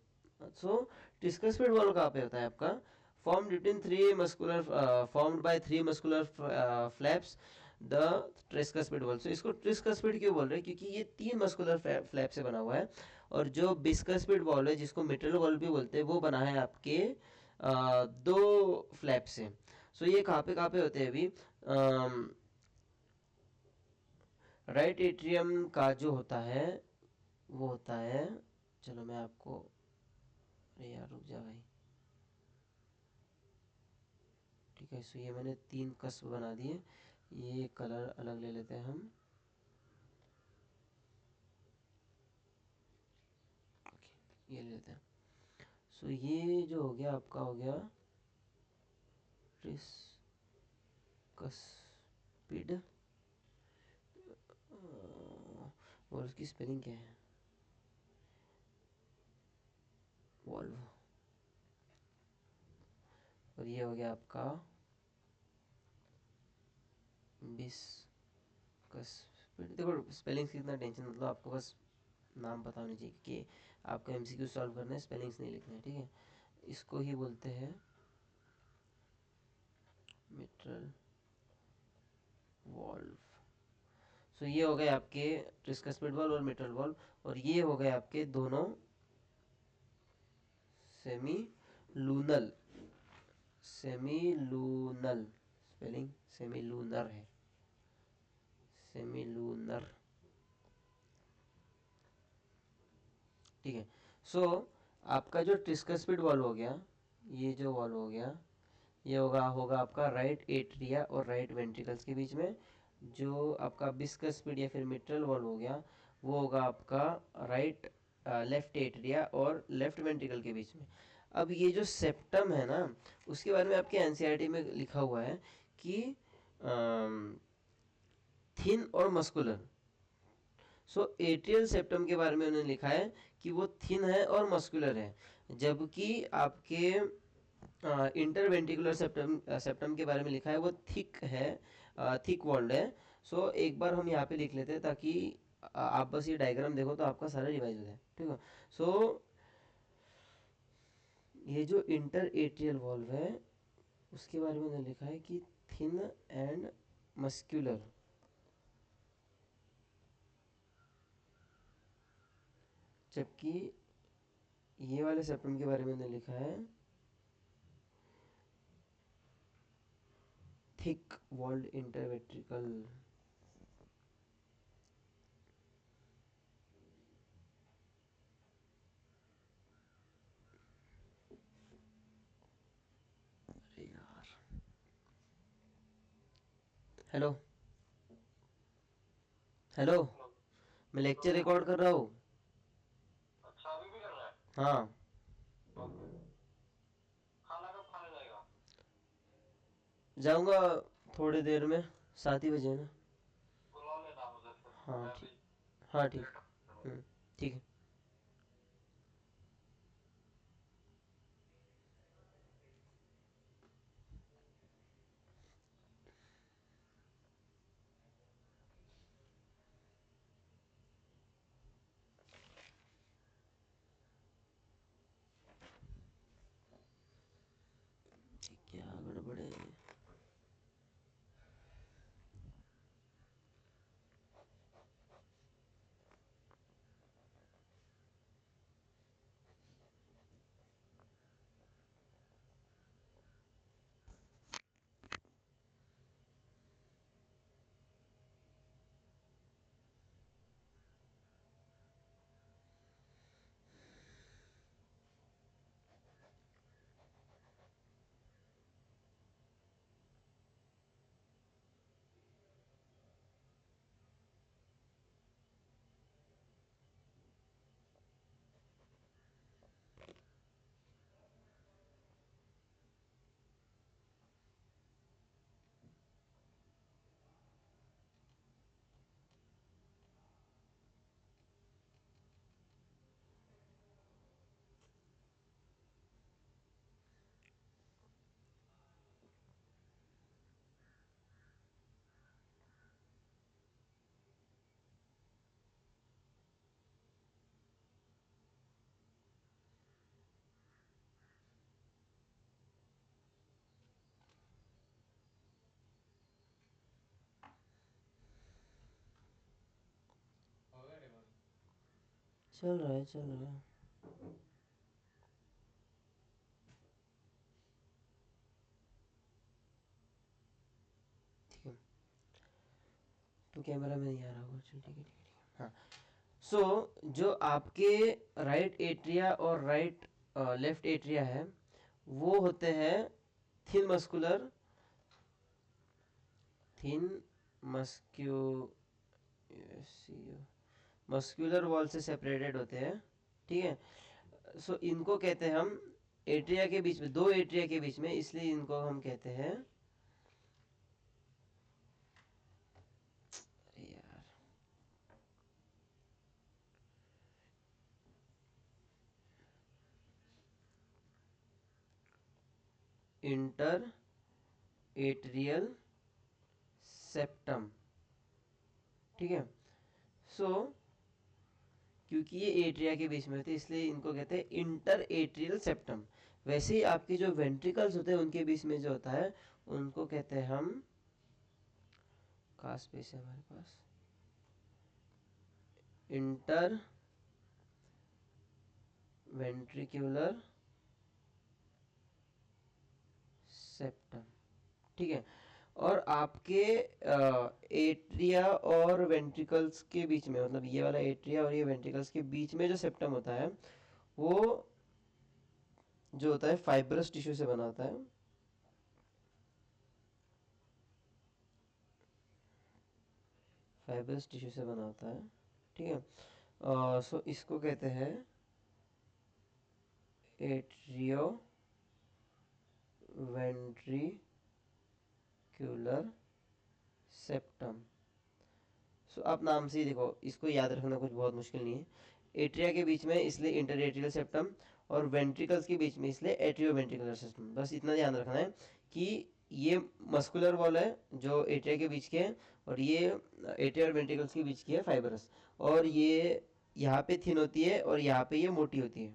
सो ट्रिस्कस्पिड वॉल्व कहाँ पे होता है आपका, formed between three muscular formed by three muscular flaps, the tricuspid valve. So इसको ट्रिस्कस्पिड क्यों बोल रहे हैं, क्योंकि ये तीन मस्कुलर फ्लैप से बना हुआ है। और जो बिस्कस्पिड वॉल्व है, जिसको मिटल वॉल्व भी बोलते हैं, वो बना है आपके दो फ्लैप से। सो ये कहाँ पे होते हैं अभी, राइट एट्रियम का जो होता है वो होता है, चलो मैं आपको, अरे यार रुक जा भाई, ठीक है। सो ये मैंने तीन कस्ब बना दिए, ये कलर अलग ले लेते हैं हम, ये ले लेते हैं। सो ये जो हो गया आपका, हो गया ट्रिस्कस्पिड, और उसकी स्पेलिंग क्या है, वॉल्व। और ये हो गया आपका बिस्कस्पिड। देखो स्पेलिंग्स की इतना टेंशन, मतलब आपको बस नाम पता होनी चाहिए कि आपको एमसीक्यू सॉल्व करना है, स्पेलिंग्स नहीं लिखना है, ठीक है। इसको ही बोलते हैं मिट्रल वॉल्व। सो ये हो गए आपके ट्रिस्कस्पिड वॉल्व और मिट्रल वॉल्व, और ये हो गए आपके दोनों semilunar, semilunar, spelling semilunar है, सेमी लूनर, ठीक है। सो आपका जो ट्रिस्कस्पिड वॉल्व हो गया, ये जो वॉल्व हो गया, ये होगा आपका राइट एट्रिया और राइट वेंट्रिकल्स के बीच में। जो आपका बिस्कस्पिड या फिर मिट्रल वॉल्व हो गया, वो होगा आपका राइट लेफ्ट एट्रिया और लेफ्ट वेंट्रिकल के बीच में। अब ये जो सेप्टम है ना, उसके बारे में आपके एनसीईआरटी में लिखा हुआ है कि थिन और मस्कुलर। सो एट्रियल सेप्टम के बारे में उन्होंने लिखा है कि वो थिन है और मस्कुलर है, जबकि आपके इंटरवेंट्रिकुलर सेप्टम के बारे में लिखा है वो थिक है, थिक वॉल्ड है। सो एक बार हम यहाँ पे लिख लेते हैं ताकि आप बस ये डायग्राम देखो तो आपका सारा रिवाइज हो जाए, ठीक है। सो ये जो इंटर एट्रियल वॉल्व है उसके बारे में उन्होंने लिखा है कि थिन एंड मस्क्यूलर, जबकि ये वाले सेप्टम के बारे में उन्होंने लिखा है थिक वॉल्ड इंटरवेट्रिकल। अरे यार, हेलो हेलो, मैं लेक्चर रिकॉर्ड कर रहा हूँ। अच्छा अभी भी कर रहा है? हाँ, खाना कब खाने जाएगा? जाऊँगा थोड़ी देर में, 7 ही बजे ना। बुला लेना मुझे फिर, हाँ मैं ठीक। भी हाँ ठीक। लेट ठीक है। क्या गड़बड़ है? चल रहा है, चल रहा है। ठीक है, तो कैमरा में नहीं आ रहा होगा, चल ठीक है, ठीक है, ठीक है। हाँ, सो जो आपके राइट एट्रिया और राइट लेफ्ट एट्रिया है वो होते हैं थिन मस्कुलर, थिन मस्क्यू मस्क्यूलर वॉल से सेपरेटेड होते हैं, ठीक है। सो इनको कहते हैं हम एट्रिया के बीच में, दो एट्रिया के बीच में, इसलिए इनको हम कहते हैं, अरे यार, इंटर एट्रियल सेप्टम, ठीक है। सो क्योंकि ये एट्रिया के बीच में होते हैं इसलिए इनको कहते हैं इंटर एट्रियल सेप्टम। वैसे ही आपके जो वेंट्रिकल्स होते हैं उनके बीच में जो होता है उनको कहते हैं हम, कहाँ स्पेस है हमारे पास, इंटर वेंट्रिकुलर सेप्टम, ठीक है। और आपके एट्रिया और वेंट्रिकल्स के बीच में, मतलब ये वाला एट्रिया और ये वेंट्रिकल्स के बीच में जो सेप्टम होता है वो जो होता है फाइब्रस टिश्यू से बना होता है, फाइब्रस टिश्यू से बना होता है, ठीक है। सो इसको कहते हैं एट्रियो वेंट्रिकुलर सेप्टम। सो आप नाम से ही देखो, इसको याद रखना कुछ बहुत मुश्किल नहीं है। एट्रिया के बीच में इसलिए इंटर एट्रियल सेप्टम, और वेंट्रिकल्स के बीच में इसलिए एट्रियो वेंट्रिकुलर सेप्टम। बस इतना ध्यान रखना है कि ये मस्कुलर वॉल है जो एट्रिया के बीच के हैं, और ये एट्रिया और वेंट्रिकल्स के बीच की है फाइबरस, और ये यहाँ पे थिन होती है और यहाँ पे ये मोटी होती है,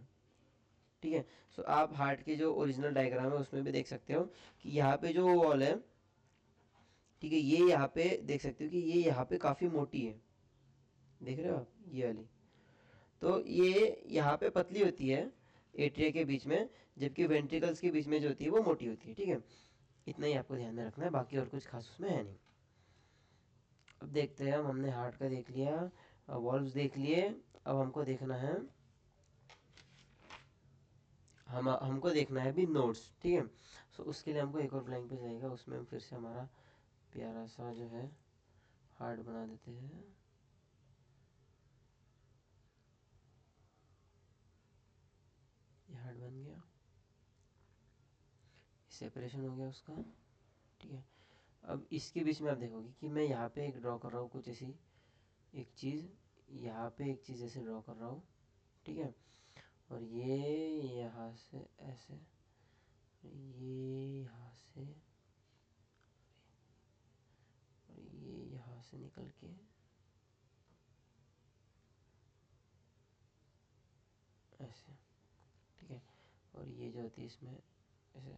ठीक है। सो आप हार्ट के जो ओरिजिनल डायग्राम है उसमें भी देख सकते हो कि यहाँ पे जो वॉल है, ठीक है, ये यहाँ पे देख सकते हो कि ये यहाँ पे काफ़ी मोटी है, देख रहे हो आप ये वाली। तो ये यहाँ पे पतली होती है एट्रिया के बीच में, जबकि वेंट्रिकल्स के बीच में जो होती है वो मोटी होती है, ठीक है। इतना ही आपको ध्यान में रखना है, बाकी और कुछ खास उसमें है नहीं। अब देखते हैं, हमने हार्ट का देख लिया, वॉल्व्स देख लिए। अब हमको देखना है, हमको देखना है भी नोड्स, ठीक है। सो उसके लिए हमको एक और ब्लैंक पेज आएगा, उसमें हम फिर से हमारा प्यारा सा जो है हार्ट बना देते हैं। ये हार्ट बन गया, सेपरेशन हो गया उसका, ठीक है। अब इसके बीच में आप देखोगे कि मैं यहाँ पे एक ड्रॉ कर रहा हूँ, कुछ ऐसी एक चीज़, यहाँ पे एक चीज़ ऐसे ड्रॉ कर रहा हूँ, ठीक है। और ये यहाँ से ऐसे, ये यहाँ से, और ये यहाँ से निकल के ऐसे, ठीक है। और ये जो होती है इसमें ऐसे,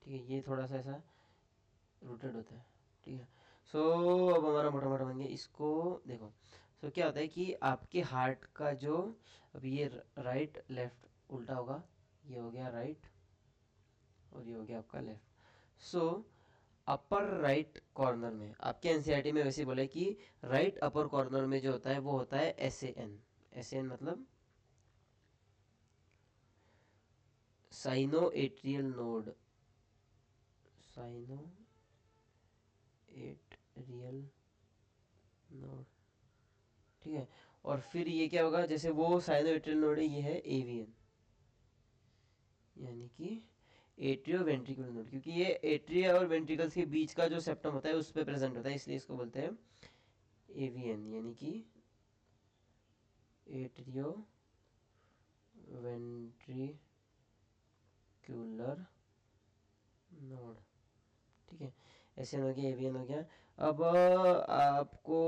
ठीक है, ये थोड़ा सा ऐसा रोटेट होता है, ठीक है। सो अब हमारा मोटा मोटा बन गया, इसको देखो। सो क्या होता है कि आपके हार्ट का जो, अब ये राइट लेफ्ट उल्टा होगा, ये हो गया राइट और ये हो गया आपका लेफ्ट। सो अपर राइट कॉर्नर में आपके एनसीईआरटी में वैसे बोले कि राइट अपर कॉर्नर में जो होता है वो होता है एसएएन। एसएएन मतलब cyano atrial node, cyano atrial node, ठीक है। और फिर ये क्या होगा, जैसे वो साइनो एट्रियल नोड है, ये है एवीएन, यानी कि एट्रियो वेंट्रिकुलर नोड, क्योंकि ये एट्रिया और वेंट्रिकल्स के बीच का जो सेप्टम होता है उस पर प्रेजेंट होता है, इसलिए इसको बोलते हैं एवीएन, यानी कि एट्रियो वेंट्रिकुलर नोड, ठीक है। एसएन हो गया, एवीएन हो गया। अब आपको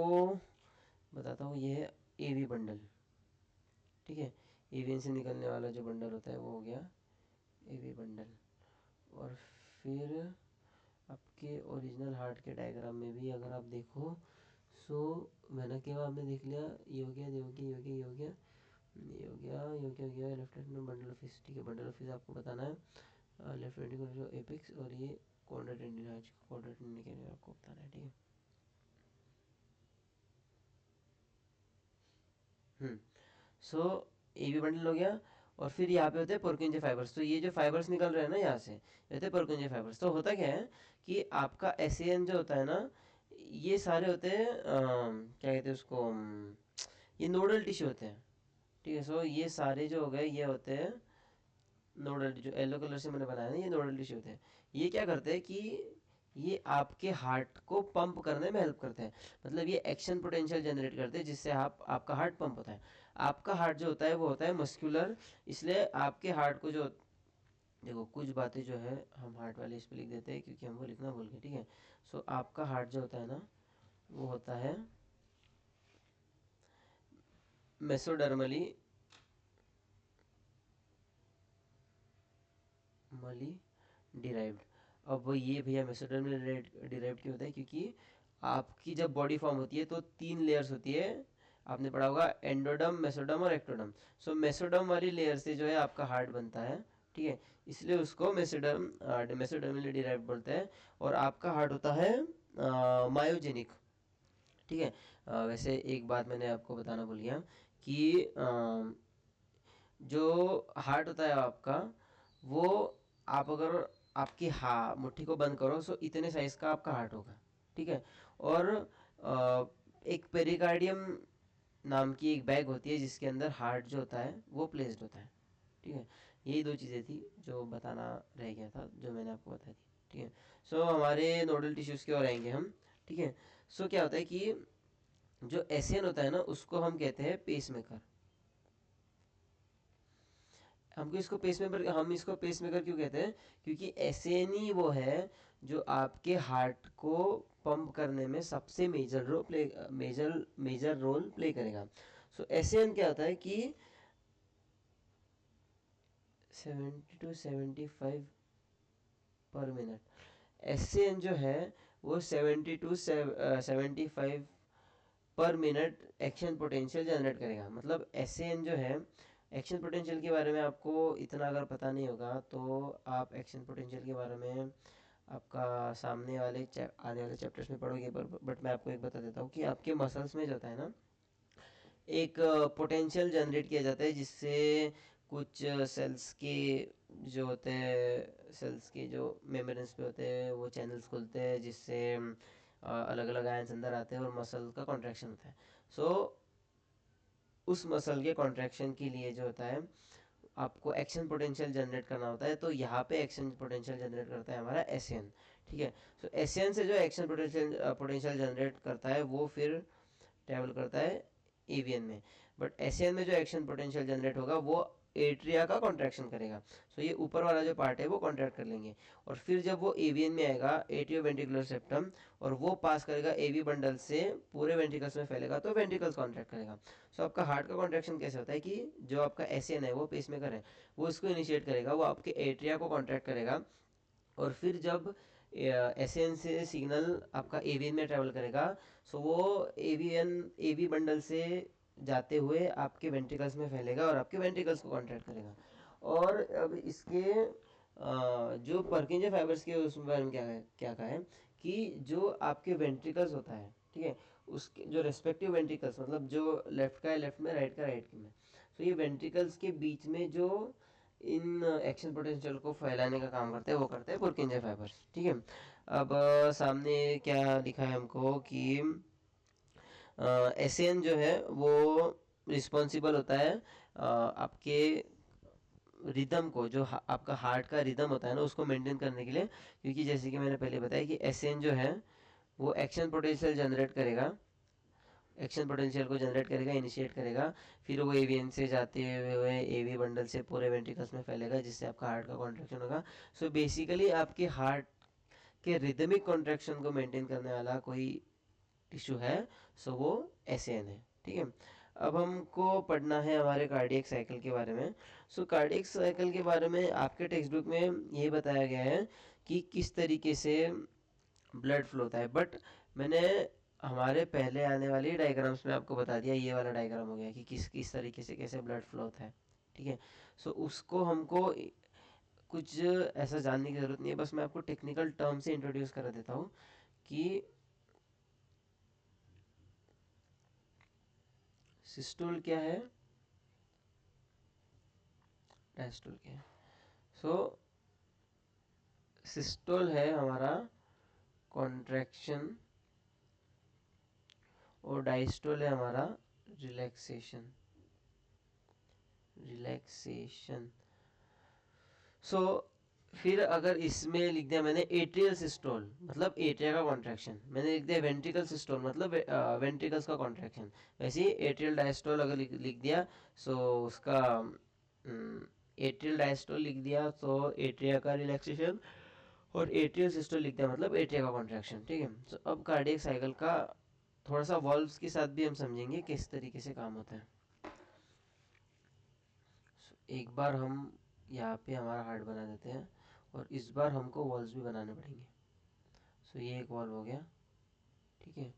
बताता हूँ, ये है एवी बंडल, ठीक है। एवीएन से निकलने वाला जो बंडल होता है वो हो गया एवी बंडल। और फिर आपके ओरिजिनल हार्ट के डायग्राम में भी अगर आप देखो, सो मैंने क्या आपने देख लिया, ये हो गया, ये हो गया, ये हो गया, ये हो गया, ये हो गया, ये हो गया, हो गया लेफ्ट हैंड में बंडल ऑफ फिश, ठीक है। बंडल ऑफ फिश आपको बताना है लेफ्ट वेंट्रिकुलर एपिक्स, और ये क्वाड्रेंट आपको बताना है, ठीक है। सो ए बी बंडल हो गया। और फिर यहाँ पे होते हैं पोर्किंजे फाइबर्स, तो ये जो फाइबर्स निकल रहे हैं ना यहाँ से, ये होते हैं पोर्किंजे फाइबर्स। तो होता क्या है कि आपका एस जो होता है ना, ये सारे होते हैं क्या कहते हैं उसको, ये नोडल टिश्यू होते हैं, ठीक है। सो ये सारे जो हो गए ये होते हैं नोडल, जो येलो कलर से मैंने बनाया ना, ये नोडल टिश्यू होते हैं। ये क्या करते हैं कि ये आपके हार्ट को पंप करने में हेल्प करते हैं, मतलब ये एक्शन पोटेंशियल जनरेट करते हैं जिससे आपका हार्ट पंप होता है। आपका हार्ट जो होता है वो होता है मस्कुलर, इसलिए आपके हार्ट को जो, देखो कुछ बातें जो है हम हार्ट वाले इस पे लिख देते हैं क्योंकि हम वो लिखना भूल गए, ठीक है। सो आपका हार्ट जो होता है ना वो होता है मेसोडर्मली मली डिराइव्ड। अब वो ये भैया मेसोडर्मली डिराइव्ड क्यों होता है, क्योंकि आपकी जब बॉडी फॉर्म होती है तो 3 लेयर्स होती है, आपने पढ़ा होगा एंडोडर्म, मेसोडर्म और एक्टोडर्म। सो मेसोडर्म वाली लेयर से जो है आपका हार्ट बनता है, ठीक है। इसलिए उसको मेसोडर्मली डिराइव्ड बोलते हैं। और आपका हार्ट होता है मायोजेनिक, ठीक है। वैसे एक बात मैंने आपको बताना भूल गया कि जो हार्ट होता है आपका, वो आप अगर आपकी मुट्ठी को बंद करो सो इतने साइज का आपका हार्ट होगा, ठीक है। और एक पेरिकार्डियम नाम की एक बैग होती है जिसके अंदर हार्ट जो होता है वो प्लेस्ड होता है, ठीक है। यही 2 चीज़ें थी जो बताना रह गया था, जो मैंने आपको बताई थी, ठीक है। सो हमारे नोडल टिश्यूज़ की ओर आएंगे हम, ठीक है। सो क्या होता है कि जो एसियन होता है ना उसको हम कहते हैं पेसमेकर। हमको इसको पेसमेकर, हम इसको पेसमेकर क्यों कहते हैं, क्योंकि एसएन ही वो है जो आपके हार्ट को पंप करने में सबसे मेजर रोल प्ले करेगा। सो एसएन क्या होता है कि 70 to 75 पर मिनट। एसएन जो है वो 70 to 75 पर मिनट एक्शन पोटेंशियल जनरेट करेगा। मतलब एसएन जो है, एक्शन पोटेंशियल के बारे में आपको इतना अगर पता नहीं होगा तो आप एक्शन पोटेंशियल के बारे में आपका सामने वाले आने वाले चैप्टर्स में पढ़ोगे, बट मैं आपको एक बता देता हूँ कि आपके मसल्स में जो होता है ना, एक पोटेंशियल जनरेट किया जाता है जिससे कुछ सेल्स के जो होते हैं, सेल्स के जो मेम्ब्रेन्स पे होते हैं वो चैनल्स खुलते हैं, जिससे अलग अलग आयंस अंदर आते हैं और मसल का कॉन्ट्रैक्शन होता है। सो उस मसल के कॉन्ट्रैक्शन के लिए जो होता है आपको एक्शन पोटेंशियल जनरेट करना होता है, तो यहाँ पे एक्शन पोटेंशियल जनरेट करता है हमारा एसएन। ठीक है, सो एसएन से जो एक्शन पोटेंशियल जनरेट करता है वो फिर ट्रैवल करता है एवीएन में। बट एसएन में जो एक्शन पोटेंशियल जनरेट होगा वो एट्रिया का कॉन्ट्रैक्शन करेगा। सो ये ऊपर वाला जो पार्ट है वो कॉन्ट्रैक्ट कर लेंगे, और फिर जब वो एवीएन में आएगा एट्रियो वेंट्रिकुलर सेप्टम, और वो पास करेगा एवी बंडल से पूरे वेंट्रिकल्स में फैलेगा तो वेंट्रिकल्स कॉन्ट्रैक्ट करेगा। सो आपका हार्ट का कॉन्ट्रैक्शन कैसे होता है कि जो आपका एसएन है वो पेसमेकर है, वो इसको इनिशिएट करेगा, वो आपके एट्रिया को कॉन्ट्रैक्ट करेगा, और फिर जब एसएन से सिग्नल आपका एवीएन में ट्रैवल करेगा, सो वो एवी बंडल से जाते हुए आपके वेंट्रिकल्स में फैलेगा और आपके वेंट्रिकल्स को कॉन्ट्रैक्ट करेगा। और अब इसके जो पर्किंजर फाइबर्स के उसमें बारे में क्या कहा है कि जो आपके वेंट्रिकल्स होता है, ठीक है, उसके जो रेस्पेक्टिव वेंट्रिकल्स, मतलब जो लेफ्ट का है लेफ्ट में, राइट का राइट में, तो ये वेंट्रिकल्स के बीच में जो इन एक्शन पोटेंशियल को फैलाने का काम करते हैं वो करते हैं पुरकिंजर फाइबर्स। ठीक है, अब सामने क्या लिखा है हमको कि एसएन जो है वो रिस्पॉन्सिबल होता है आपके रिदम को, जो आपका हार्ट का रिदम होता है ना उसको मेंटेन करने के लिए, क्योंकि जैसे कि मैंने पहले बताया कि एसएन जो है वो एक्शन पोटेंशियल जनरेट करेगा, एक्शन पोटेंशियल को जनरेट करेगा, इनिशिएट करेगा, फिर वो एवीएन से जाते हुए एवी बंडल से पूरे वेंट्रिकल्स में फैलेगा जिससे आपका हार्ट का कॉन्ट्रैक्शन होगा। सो बेसिकली आपके हार्ट के रिदमिक कॉन्ट्रैक्शन को मेंटेन करने वाला कोई टिश्यू है, सो वो एसएन है। ठीक है, अब हमको पढ़ना है हमारे कार्डियक साइकिल के बारे में। सो कार्डियक साइकिल के बारे में आपके टेक्स्ट बुक में ये बताया गया है कि किस तरीके से ब्लड फ्लो होता है, बट मैंने हमारे पहले आने वाली डायग्राम्स में आपको बता दिया, ये वाला डायग्राम हो गया कि किस किस तरीके से कैसे ब्लड फ्लो होता है। ठीक है, सो उसको हमको कुछ ऐसा जानने की ज़रूरत नहीं है, बस मैं आपको टेक्निकल टर्म से इंट्रोड्यूस करा देता हूँ कि सिस्टोल क्या है, डायस्टोल क्या है। सो सिस्टोल है हमारा कॉन्ट्रैक्शन और डायस्टोल है हमारा रिलैक्सेशन। रिलैक्सेशन सो फिर अगर इसमें लिख दिया मैंने एट्रियल सिस्टोल मतलब एट्रिया का कॉन्ट्रैक्शन, मैंने लिख दिया वेंट्रिकल सिस्टोल मतलब वेंट्रिकल्स का कॉन्ट्रैक्शन, वैसे ही एट्रियल डायस्टोल अगर लिख दिया सो उसका एट्रियल डायस्टोल लिख दिया तो एट्रिया का रिलैक्सेशन, और एट्रियल सिस्टोल लिख दिया मतलब एट्रिया का कॉन्ट्रैक्शन। ठीक है, तो अब कार्डियक साइकिल का थोड़ा सा वॉल्व्स के साथ भी हम समझेंगे किस तरीके से काम होता है। एक बार हम यहाँ पे हमारा हार्ट बना देते हैं और इस बार हमको वॉल्व्स भी बनाने पड़ेंगे। सो ये एक वॉल्व हो गया। ठीक है,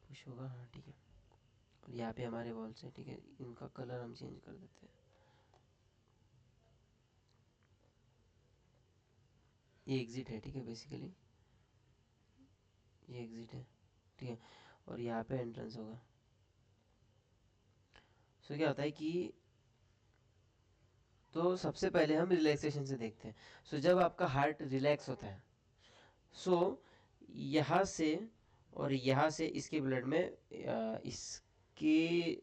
पुश होगा, हाँ ठीक है, और यहाँ पे हमारे वॉल्व्स हैं। ठीक है, इनका कलर हम चेंज कर देते हैं, ये एग्जिट है। ठीक है, बेसिकली ये एग्जिट है। ठीक है, और यहाँ पे एंट्रेंस होगा। सो क्या होता है कि तो सबसे पहले हम रिलैक्सेशन से देखते हैं। सो जब आपका हार्ट रिलैक्स होता है, सो यहाँ से और यहाँ से इसके ब्लड में इसकी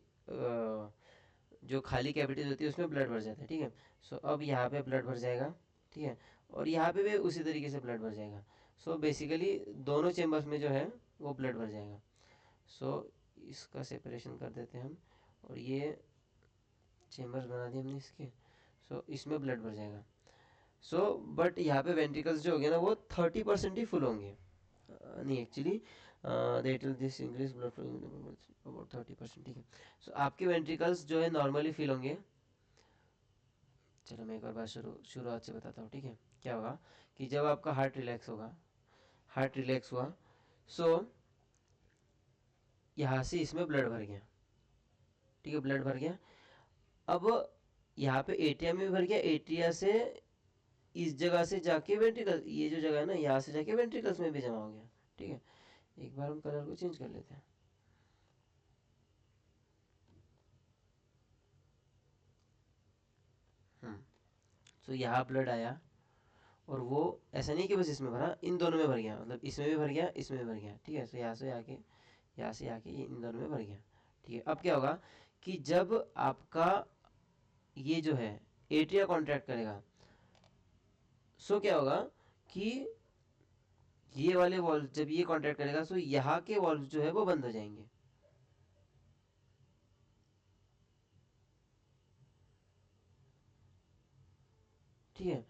जो खाली कैविटीज होती है उसमें ब्लड भर जाता है। ठीक है, सो अब यहाँ पे ब्लड भर जाएगा। ठीक है, और यहाँ पे भी उसी तरीके से ब्लड भर जाएगा। सो बेसिकली दोनों चेम्बर्स में जो है वो ब्लड भर जाएगा। सो इसका सेपरेशन कर देते हैं हम, और ये चेम्बर्स बना दिए हमने इसके। सो इसमें ब्लड भर जाएगा। सो बट यहाँ पे वेंट्रिकल्स जो हो गए ना वो 30% ही फुल होंगे। नहीं actually that will this increase blood flow about 30%, ठीक है। सो आपके वेंट्रिकल्स जो है नॉर्मली फील होंगे। चलो मैं एक और बार शुरुआत से बताता हूँ, ठीक है। क्या होगा कि जब आपका हार्ट रिलैक्स होगा, हार्ट रिलैक्स हुआ, सो यहाँ से इसमें ब्लड भर गया, ठीक है, ब्लड भर गया। अब यहाँ पे एट्रिया में भी भर गया, एट्रिया से इस जगह से जाके वेंट्रिकल, ये जो जगह है ना यहाँ से जाके वेंट्रिकल्स में भी जमा हो गया, ठीक है। एक बार हम कलर को चेंज कर लेते हैं। सो यहाँ ब्लड आया, और वो ऐसा नहीं कि बस इसमें भरा, इन दोनों में भर गया, मतलब इसमें भी भर गया, इसमें भी भर गया, ठीक है। सो यहाँ से आके, यहाँ से आके ये इन दोनों में भर गया, ठीक है। अब क्या होगा कि जब आपका ये जो है एट्रिया कॉन्ट्रैक्ट करेगा, सो क्या होगा कि ये वाले वॉल्व जब ये कॉन्ट्रैक्ट करेगा, सो यहाँ के वॉल्व जो है वो बंद हो जाएंगे, ठीक है।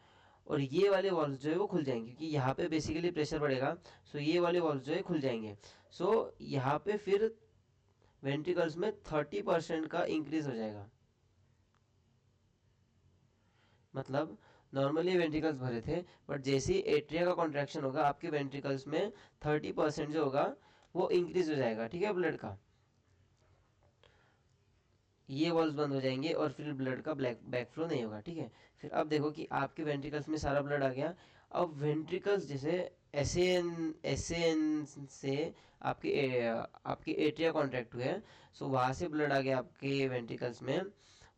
और ये वाले वॉल्व जो है वो खुल जाएंगे, क्योंकि यहाँ पे बेसिकली प्रेशर बढ़ेगा। सो ये वाले वॉल्व जो है खुल जाएंगे। सो यहाँ पे फिर वेंट्रिकल्स में 30% का इंक्रीज हो जाएगा। मतलब नॉर्मली वेंट्रिकल्स भरे थे, बट जैसे ही एट्रिया का कॉन्ट्रैक्शन होगा आपके वेंट्रिकल्स में 30% जो होगा वो इंक्रीज हो जाएगा, ठीक है, ब्लड का। ये वॉल्स बंद हो जाएंगे और फिर ब्लड का बैक फ्लो नहीं होगा, ठीक है। फिर अब देखो कि आपके वेंट्रिकल्स में सारा ब्लड आ गया। अब वेंट्रिकल्स जैसे एस एन से आपके एट्रिया कॉन्ट्रैक्ट हुए, सो वहाँ से ब्लड आ गया आपके वेंट्रिकल्स में।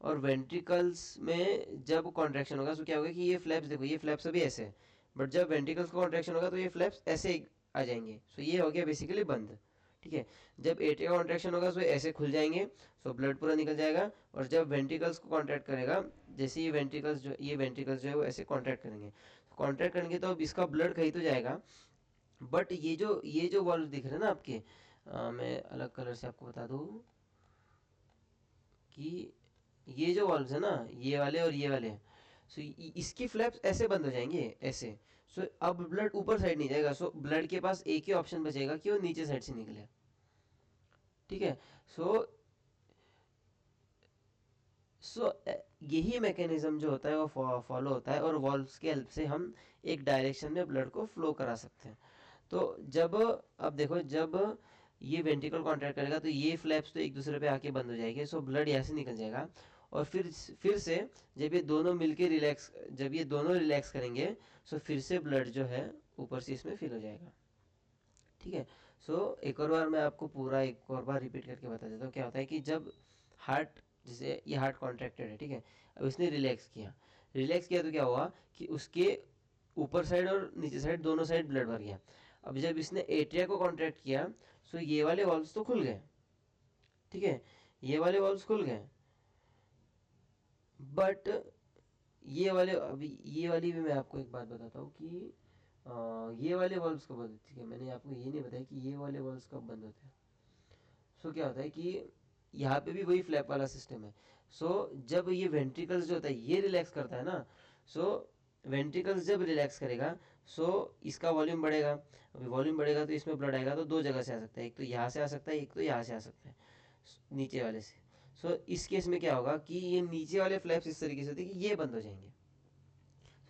और वेंट्रिकल्स में जब कॉन्ट्रैक्शन होगा तो क्या होगा कि ये फ्लैप्स, देखो ये फ्लैप्स अभी ऐसे है, बट जब वेंट्रिकल्स का कॉन्ट्रैक्शन होगा तो ये फ्लैप्स ऐसे आ जाएंगे। सो ये हो गया बेसिकली बंद, ठीक है। जब एट्रिया कॉन्ट्रैक्शन होगा तो ऐसे खुल जाएंगे, सो ब्लड पूरा निकल जाएगा। और जब वेंट्रिकल्स को कॉन्ट्रैक्ट करेगा, जैसे ये वेंट्रिकल्स जो है वो ऐसे कॉन्ट्रैक्ट करेंगे, कॉन्ट्रैक्ट करेंगे तो अब इसका ब्लड कहीं तो जाएगा। बट ये जो वॉल्व दिख रहे हैं ना आपके, मैं अलग कलर से आपको बता दूँ कि ये जो वॉल्व्स है ना, ये वाले और ये वाले, सो इसकी फ्लैप्स ऐसे बंद हो जाएंगे ऐसे। सो अब ब्लड ऊपर साइड नहीं जाएगा। सो ब्लड के पास एक ही ऑप्शन बचेगा कि वो नीचे साइड से निकले, ठीक है। सो सो यही मैकेनिज्म जो होता है वो फॉलो होता है, और वॉल्व्स की हेल्प से हम एक डायरेक्शन में ब्लड को फ्लो करा सकते हैं। तो जब, अब देखो जब ये वेंट्रिकल कॉन्ट्रैक्ट करेगा तो ये फ्लैप्स तो एक दूसरे पे आके बंद हो जाएंगे, सो ब्लड यहाँ से निकल जाएगा। और फिर से जब ये दोनों मिलके रिलैक्स, जब ये दोनों रिलैक्स करेंगे, सो फिर से ब्लड जो है ऊपर से इसमें फिल हो जाएगा, ठीक है। सो एक और बार मैं आपको पूरा एक और बार रिपीट करके बता देता हूँ क्या होता है कि जब हार्ट, जैसे ये हार्ट कॉन्ट्रैक्टेड है, ठीक है। अब इसने रिलैक्स किया तो क्या हुआ कि उसके ऊपर साइड और नीचे साइड दोनों साइड ब्लड भर गया। अब जब इसने एट्रिया को कॉन्ट्रैक्ट किया, सो ये वाले वॉल्व्स तो खुल गए, ठीक है, ये वाले वॉल्व्स खुल गए। बट ये वाले, अभी ये वाली भी मैं आपको एक बात बताता हूँ कि ये वाले वॉल्व्स कब बंद होते हैं, ठीक है। मैंने आपको ये नहीं बताया कि ये वाले वॉल्व्स कब बंद होते हैं। सो क्या होता है कि यहाँ पे भी वही फ्लैप वाला सिस्टम है। सो जब ये वेंट्रिकल्स जो होता है ये रिलैक्स करता है ना, सो वेंट्रिकल्स जब रिलैक्स करेगा, सो इसका वॉल्यूम बढ़ेगा। अभी वॉल्यूम बढ़ेगा तो इसमें ब्लड आएगा तो दो जगह से आ सकता है, एक तो यहाँ से आ सकता है, एक तो यहाँ से आ सकता है, नीचे वाले से। सो इस केस में क्या होगा कि ये नीचे वाले फ्लैप्स इस तरीके से होते हैं कि ये बंद हो जाएंगे,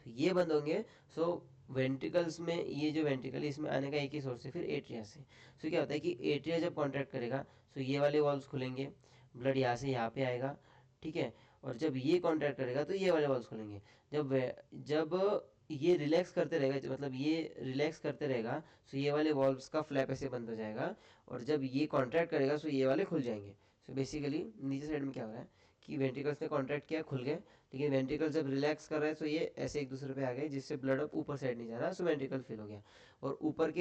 ये बंद होंगे। सो वेंट्रिकल्स में, ये जो वेंट्रिकल है इसमें आने का एक ही सोर्स है फिर एट्रिया से। सो क्या होता है कि एट्रिया जब कॉन्ट्रैक्ट करेगा, सो ये वाले वॉल्व्स खुलेंगे, ब्लड यहाँ से यहाँ पे आएगा, ठीक है। और जब ये कॉन्ट्रैक्ट करेगा तो ये वाले वॉल्व्स खुलेंगे। जब ये रिलैक्स करते रहेगा, मतलब ये रिलैक्स करते रहेगा, सो ये वाले वॉल्व्स का फ्लैप ऐसे बंद हो जाएगा। और जब ये कॉन्ट्रैक्ट करेगा सो ये वाले खुल जाएंगे। सो बेसिकली नीचे साइड में क्या हो रहा है कि वेंट्रिकल्स ने कॉन्ट्रैक्ट किया, खुल गए, लेकिन वेंट्रिकल जब रिलैक्स कर रहा है तो ये ऐसे एक दूसरे पे आ गए, जिससे ब्लड अब ऊपर साइड नहीं जा रहा, सो वेंट्रिकल फिल हो गया। और ऊपर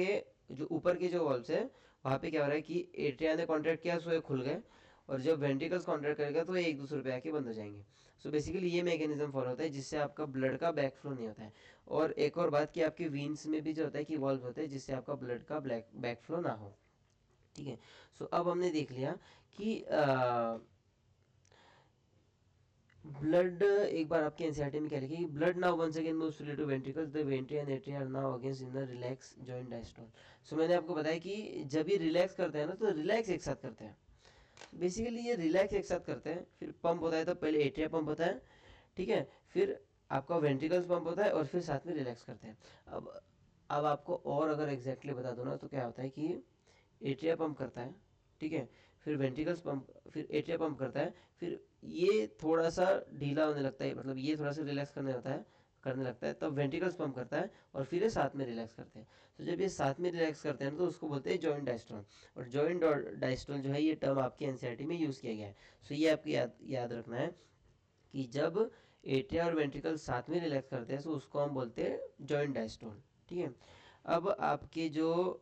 के जो वॉल्व्स है वहाँ पे क्या हो रहा है कि एट्रिया ने कॉन्ट्रैक्ट किया, सो ये खुल गए। और जब वेंट्रिकल्स कॉन्ट्रैक्ट करेगा तो ये एक दूसरे पे आके बंद हो जाएंगे। सो बेसिकली ये मैकेनिज्म फॉलो होता है जिससे आपका ब्लड का बैक फ्लो नहीं होता है। और एक और बात कि आपके वीन्स में भी जो होता है कि वॉल्व होते हैं जिससे आपका ब्लड का बैक फ्लो ना हो। ठीक है। सो अब हमने देख लिया कि ब्लड, एक बार आपके एनसीईआरटी में क्या लिखा है, blood now once again moves freely to ventricles, the वेंट्री and atria are now against in the relax joint diastole. So मैंने आपको बताया कि जब ये रिलैक्स करते हैं ना तो रिलैक्स एक साथ करते हैं, बेसिकली ये रिलैक्स एक साथ करते हैं। फिर पंप होता है तो पहले एट्रिया पंप होता है, ठीक है, फिर आपका वेंट्रिकल्स पंप होता है और फिर साथ में रिलैक्स करते हैं। अब आपको और अगर एग्जैक्टली बता दो ना तो क्या होता है कि एट्रिया पंप करता है, ठीक है, फिर वेंट्रिकल्स पंप, फिर एट्रिया पंप करता है, फिर ये थोड़ा सा ढीला होने लगता है, मतलब ये थोड़ा सा रिलैक्स करने लगता है, तब वेंट्रिकल्स पंप करता है और फिर ये साथ में रिलैक्स करते हैं। तो जब ये साथ में रिलैक्स करते हैं तो उसको बोलते हैं जॉइंट डायस्टोल। और जॉइंट डायस्टोल जो है ये टर्म आपके एनसीईआरटी में यूज़ किया गया है। सो ये आपको याद रखना है कि जब एट्रिया और वेंट्रिकल साथ में रिलैक्स करते हैं तो उसको हम बोलते हैं जॉइंट डायस्टोल, ठीक है। अब आपके जो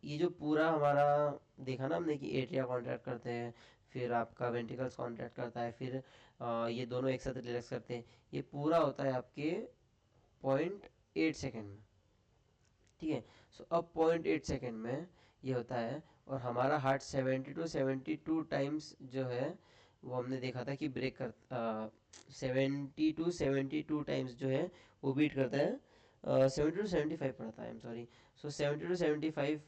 ये जो पूरा हमारा देखा ना हमने कि एट्रिया कॉन्ट्रैक्ट करते हैं, फिर आपका वेंट्रिकल्स कॉन्ट्रैक्ट करता है, फिर ये दोनों एक साथ रिलैक्स करते हैं, ये पूरा होता है आपके 0.8 सेकेंड में, ठीक है। सो अब 0.8 सेकेंड में ये होता है और हमारा हार्ट 70 to 72 टाइम्स जो है वो हमने देखा था कि ब्रेक कर 70 to 72 टाइम्स जो है वो बीट करता है, 70 to 75 पड़ता है, I am sorry. So 70 to 75,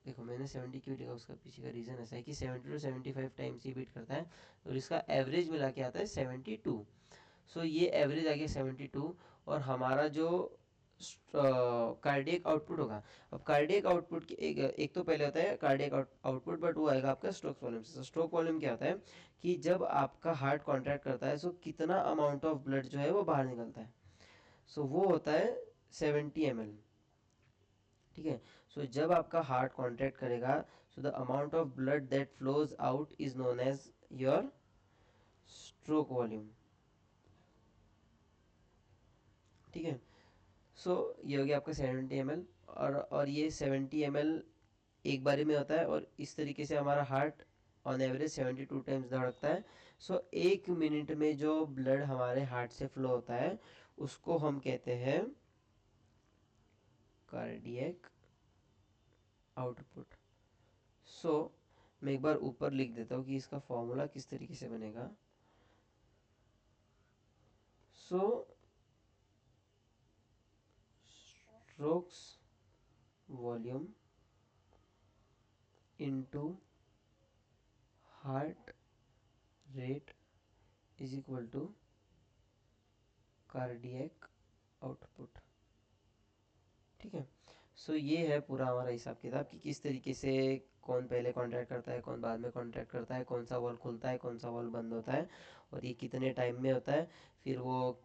देखो मैंने 70 क्यों लिखा, उसका पीछे का रीज़न ऐसा है कि 70 to 75 टाइम्स ये बीट करता है और इसका एवरेज मिला के आता है 72। सो ये एवरेज आ गया 72। और हमारा जो कार्डियक आउटपुट होगा, अब कार्डियक आउटपुट की एक तो पहले होता है कार्डियक आउटपुट, बट वो आएगा आपका स्ट्रोक वॉल्यूम से। स्ट्रोक वॉल्यूम क्या होता है कि जब आपका हार्ट कॉन्ट्रैक्ट करता है सो कितना अमाउंट ऑफ ब्लड जो है वो बाहर निकलता है, सो वो होता है 70 ml, ठीक है। सो जब आपका हार्ट कॉन्ट्रैक्ट करेगा so the amount of blood that flows out is known as your stroke volume, ठीक है। सो ये हो गया आपका 70 ml। और ये 70 ml एक बारी में होता है और इस तरीके से हमारा हार्ट ऑन एवरेज 72 टाइम्स धड़कता है। सो 1 मिनट में जो ब्लड हमारे हार्ट से फ्लो होता है उसको हम कहते हैं कार्डियक आउटपुट। सो मैं एक बार ऊपर लिख देता हूँ कि इसका फॉर्मूला किस तरीके से बनेगा। So strokes volume into heart rate is equal to cardiac output, ठीक है। सो ये है पूरा हमारा हिसाब किताब कि किस तरीके से कौन पहले कॉन्ट्रैक्ट करता है, कौन बाद में कॉन्ट्रैक्ट करता है, कौन सा वॉल खुलता है, कौन सा वॉल बंद होता है, और ये कितने टाइम में होता है, फिर वो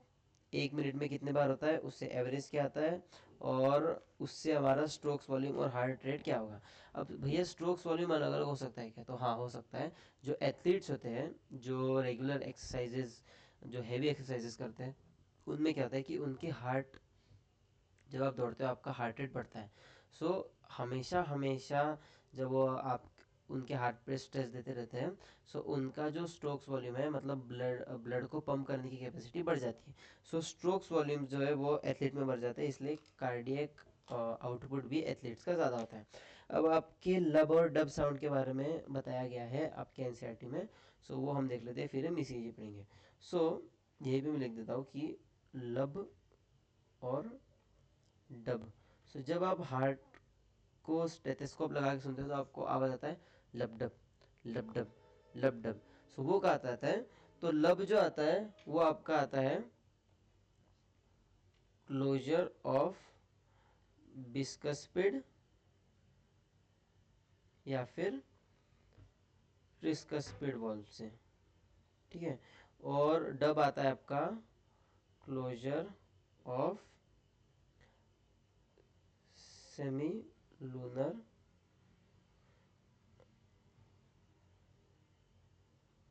1 मिनट में कितने बार होता है, उससे एवरेज क्या आता है, और उससे हमारा स्ट्रोक्स वॉल्यूम और हार्ट रेट क्या होगा। अब भैया स्ट्रोक्स वॉल्यूम अलग अलग हो सकता है क्या, तो हाँ हो सकता है। जो एथलीट्स होते हैं जो रेगुलर एक्सरसाइजेज, जो हैवी एक्सरसाइजेज करते हैं, उनमें क्या होता है कि उनके हार्ट, जब आप दौड़ते हो आपका हार्ट रेट बढ़ता है। सो हमेशा हमेशा जब वो आप उनके हार्ट पे स्ट्रेस देते रहते हैं सो उनका जो स्ट्रोक्स वॉल्यूम है, मतलब ब्लड को पंप करने की कैपेसिटी बढ़ जाती है। सो स्ट्रोक्स वॉल्यूम जो है वो एथलीट में बढ़ जाता है, इसलिए कार्डियक आउटपुट भी एथलीट्स का ज़्यादा होता है। अब आपके लब और डब साउंड के बारे में बताया गया है आपके एनसीईआरटी में, सो वो हम देख लेते हैं, फिर हम ईसीजी पढ़ेंगे। सो यही भी मैं लिख देता हूँ कि लब और डब। सो जब आप हार्ट को स्टेथोस्कोप लगा के सुनते हो तो आपको आवाज़ आता है लब डब लब डब लब डब। सो वो कहाँ आता है, तो लब जो आता है वो आपका आता है क्लोजर ऑफ बिस्कस्पिड या फिर ट्रिस्कस्पिड वॉल्व से, ठीक है। और डब आता है आपका closure of semilunar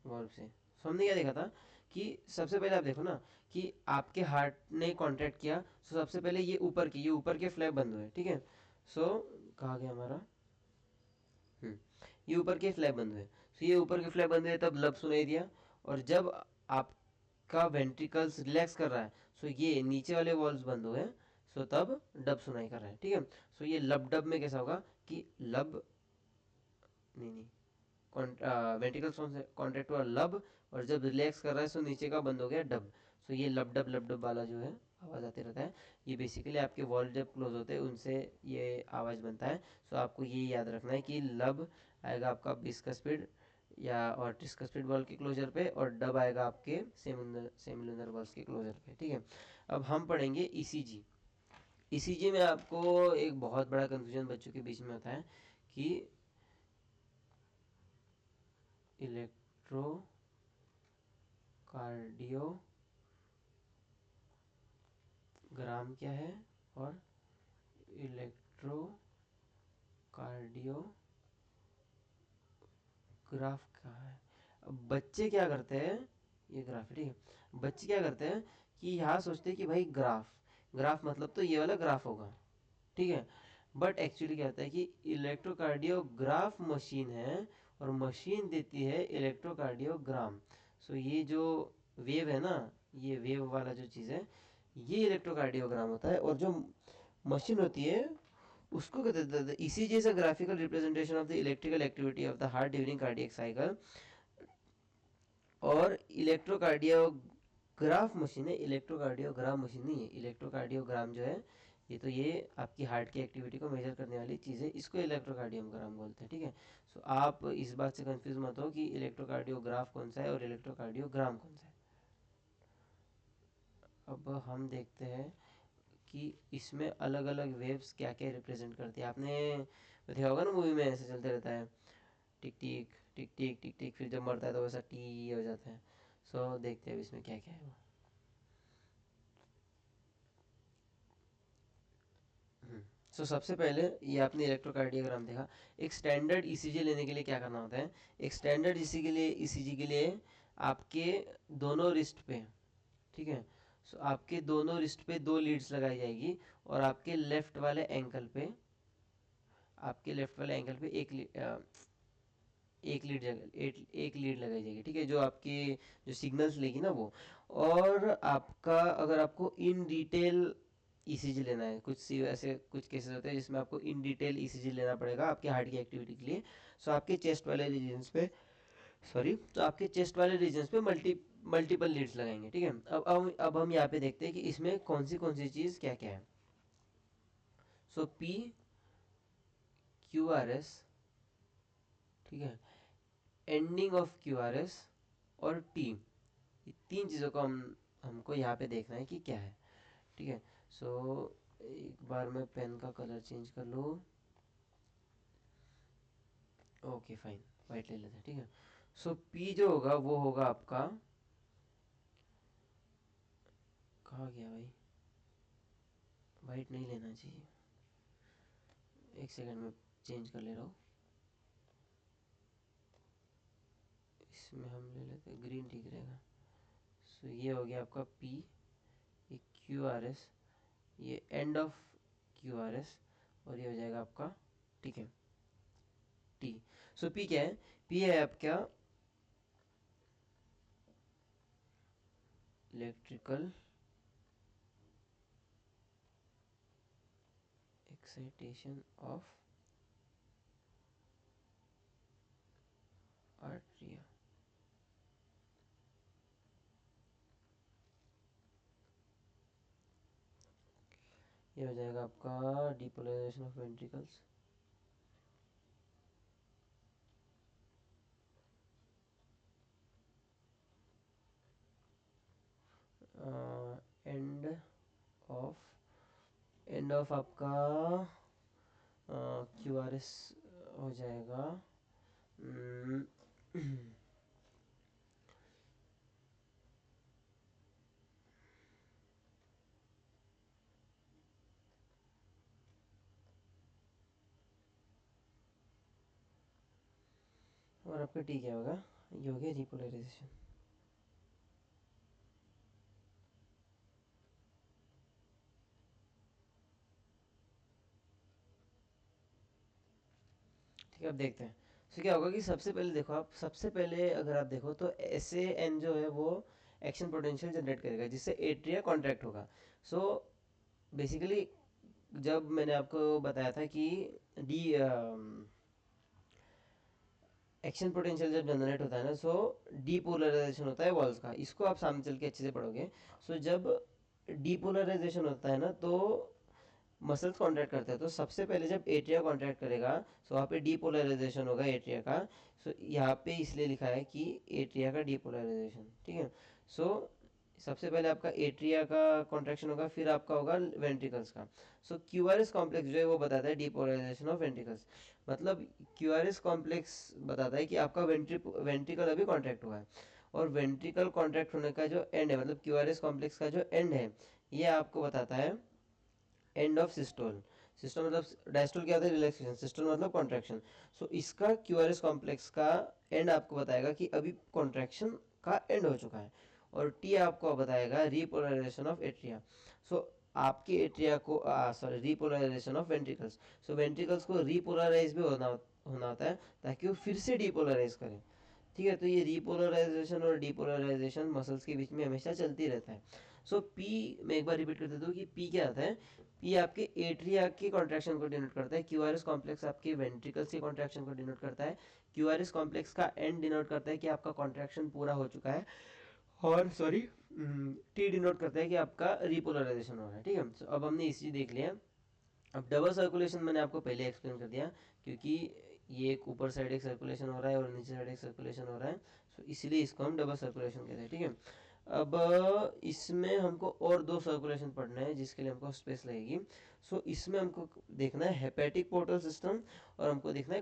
valve से। सो हमने क्या देखा था कि सबसे पहले आप देखो ना कि आपके हार्ट ने कॉन्ट्रैक्ट किया, सो सबसे पहले ये ऊपर के फ्लैप बंद हुए, ठीक है। सो कहा गया हमारा, ये ऊपर के फ्लैप बंद हुए, सो ये ऊपर के फ्लैप बंद हुए तब लब सुनाई दिया। और जब आपका वेंट्रिकल्स रिलैक्स कर रहा है सो ये नीचे वाले वॉल्व्स बंद हुए, सो तब डब सुनाई कर रहा है, ठीक है। सो ये लब डब में कैसा होगा कि लब नहीं, वेंट्रिकल्स कौन से, कॉन्ट्रैक्ट हुआ लब, और जब रिलैक्स कर रहा है सो नीचे का बंद हो गया डब। सो ये लब डब वाला जो है आवाज़ आते रहता है, ये बेसिकली आपके वॉल्व जब क्लोज होते हैं उनसे ये आवाज़ बनता है। सो आपको ये याद रखना है कि लब आएगा आपका 20 का स्पीड या और 30 का स्पीड वॉल्व के क्लोजर पे, और डब आएगा आपके सेमिलुनर वॉल्व के क्लोजर पे, ठीक है। अब हम पढ़ेंगे ईसीजी। ईसीजी में आपको एक बहुत बड़ा कंफ्यूजन बच्चों के बीच में होता है कि इलेक्ट्रोकार्डियोग्राम क्या है और इलेक्ट्रोकार्डियोग्राफ क्या है। अब बच्चे क्या करते हैं, ये ग्राफ है, ठीक है। बच्चे क्या करते हैं कि यहाँ सोचते हैं कि भाई ग्राफ, ग्राफ मतलब तो ये वाला ग्राफ होगा, ठीक है। बट एक्चुअली क्या होता है कि इलेक्ट्रोकार्डियोग्राफ मशीन है और मशीन देती है इलेक्ट्रोकार्डियोग्राम। सो ये जो वेव है ना, ये वेव वाला जो चीज़ है, ये इलेक्ट्रोकार्डियोग्राम होता है, और जो मशीन होती है उसको कहते हैं ECG is a graphical representation of the electrical activity of the heart during cardiac cycle. और इलेक्ट्रोकार्डियोग्राफ मशीन है, इलेक्ट्रोकार्डियोग्राम मशीन नहीं है। इलेक्ट्रोकार्डियोग्राम जो है ये आपकी हार्ट की एक्टिविटी को मेजर करने वाली चीज़ है, इसको इलेक्ट्रोकार्डियोग्राम बोलते हैं, ठीक है। सो आप इस बात से कंफ्यूज मत हो कि इलेक्ट्रोकार्डियोग्राफ कौन सा है और इलेक्ट्रोकार्डियोग्राम कौन सा है। अब हम देखते हैं कि इसमें अलग अलग वेव्स क्या क्या रिप्रेजेंट करती है। आपने देखा होगा ना, मूवी में ऐसे चलते रहता है, टिक टिक टिक टिक टिक टिक, फिर जब मरता है तो वैसा टी हो जाता है। सो देखते हैं अब इसमें क्या क्या है वो। सो सबसे पहले ये आपने इलेक्ट्रोकार्डियोग्राम देखा। एक स्टैंडर्ड ईसीजी लेने के लिए क्या करना होता है, एक स्टैंडर्ड ईसीजी के लिए आपके दोनों रिस्ट पे, ठीक है। सो आपके दोनों रिस्ट पे 2 लीड्स लगाई जाएगी, और आपके लेफ्ट वाले एंकल पे, एक लीड एक लीड लगाई जाएगी, ठीक है, जो आपके जो सिग्नल्स लेगी ना वो। और आपका अगर आपको इन डिटेल ईसीजी लेना है, ऐसे कुछ केसेस होते हैं जिसमें आपको इन डिटेल ईसीजी लेना पड़ेगा आपके हार्ट की एक्टिविटी के लिए। सो आपके चेस्ट वाले रीजन्स पे, सॉरी, तो आपके चेस्ट वाले रीजन्स पे मल्टीपल लीड्स लगाएंगे, ठीक है। अब हम यहाँ पे देखते हैं कि इसमें कौन सी चीज़ क्या क्या है। सो पी क्यू आर एस, ठीक है, ending of Q R S और टी, ये 3 चीज़ों को हमको यहाँ पे देखना है कि क्या है, ठीक है। सो एक बार मैं पेन का कलर चेंज कर लूँ, ओके फाइन, वाइट ले लेते हैं, ठीक है। सो पी जो होगा वो होगा आपका, कहाँ गया भाई, वाइट नहीं लेना चाहिए, एक सेकंड में चेंज कर ले रहा हूँ। इसमें हम ले लेते हैं ग्रीन, ठीक रहेगा। सो ये हो गया आपका पी, ये क्यू आर एस, ये end of Q R S, और ये हो जाएगा आपका, ठीक है, टी। सो पी क्या है, पी है आपका इलेक्ट्रिकल एक्साइटेशन ऑफ आर्ट्रिया। ये हो जाएगा आपका depolarisation of ventricles, end of आपका क्यू आर एस हो जाएगा और आपका टी क्या होगा, ये हो गया रिपोलराइजेशन। ठीक है, अब देखते हैं। तो क्या होगा कि सबसे पहले देखो, आप सबसे पहले अगर आप देखो तो ऐसे एन जो है वो एक्शन पोटेंशियल जनरेट करेगा जिससे एट्रिया कॉन्ट्रैक्ट होगा। सो बेसिकली जब मैंने आपको बताया था कि डी एक्शन पोटेंशियल जब जनरेट होता है ना, सो डीपोलराइजेशन होता है वॉल्स का, इसको आप सामने चल के अच्छे से पढ़ोगे। सो जब डीपोलराइजेशन होता है ना, तो मसल्स कॉन्ट्रैक्ट करते हैं, तो सबसे पहले जब एट्रिया कॉन्ट्रैक्ट करेगा, सो वहाँ पे डीपोलराइजेशन होगा एट्रिया का। सो यहाँ पे इसलिए लिखा है कि एट्रिया का डीपोलराइजेशन, ठीक है। सो सबसे पहले आपका एट्रिया का कॉन्ट्रैक्शन होगा, फिर आपका होगा वेंट्रिकल्स का। सो क्यूआरएस कॉम्प्लेक्स जो है वो बताता है डीपोलराइजेशन ऑफ वेंट्रिकल्स। मतलब क्यूआरएस कॉम्प्लेक्स बताता है कि आपका वेंट्रिकल अभी कॉन्ट्रैक्ट हुआ है, और वेंट्रिकल कॉन्ट्रैक्ट होने का जो एंड है, मतलब क्यूआरएस कॉम्प्लेक्स का जो एंड है, ये आपको बताता है एंड ऑफ सिस्टोल। सिस्टोल मतलब डायस्टोल क्या होता है, रिलैक्सेशन, सिस्टोल मतलब कॉन्ट्रैक्शन। सो इसका क्यूआरएस कॉम्प्लेक्स का एंड आपको बताएगा कि अभी कॉन्ट्रैक्शन का एंड हो चुका है, और टी आपको बताएगा रिपोलराइजेशन ऑफ एट्रिया। सो आपके एट्रिया को sorry repolarization of ventricles. So ventricles को रिपोलराइज भी होना होना होता है, ताकि वो फिर से डिपोलराइज करें, ठीक है। तो ये रिपोलराइजेशन और डिपोलराइजेशन मसल्स के बीच में हमेशा चलती रहता है। सो पी, मैं एक बार रिपीट कर देता हूँ कि पी क्या आता है। पी आपके एट्रिया के कॉन्ट्रैक्शन को डिनोट करता है, क्यूआरएस कॉम्प्लेक्स आपके वेंट्रिकल्स के कॉन्ट्रैक्शन को डिनोट करता है, क्यूआरएस कॉम्प्लेक्स का एंड डिनोट करता है कि आपका कॉन्ट्रैक्शन पूरा हो चुका है, और सॉरी टी डिनोट करता है कि आपका रिपोलराइजेशन हो रहा है, ठीक है। So, अब हमने इसी देख लिया। अब डबल सर्कुलेशन मैंने आपको पहले एक्सप्लेन कर दिया, क्योंकि ये एक ऊपर साइड एक सर्कुलेशन हो रहा है और नीचे साइड एक सर्कुलेशन हो रहा है, सो इसीलिए इसको हम डबल सर्कुलेशन कहते हैं, ठीक है। अब इसमें हमको और दो सर्कुलेशन पढ़ना है, जिसके लिए हमको स्पेस लगेगी। सो इसमें हमको देखना है हेपेटिक पोर्टल सिस्टम, और हमको देखना है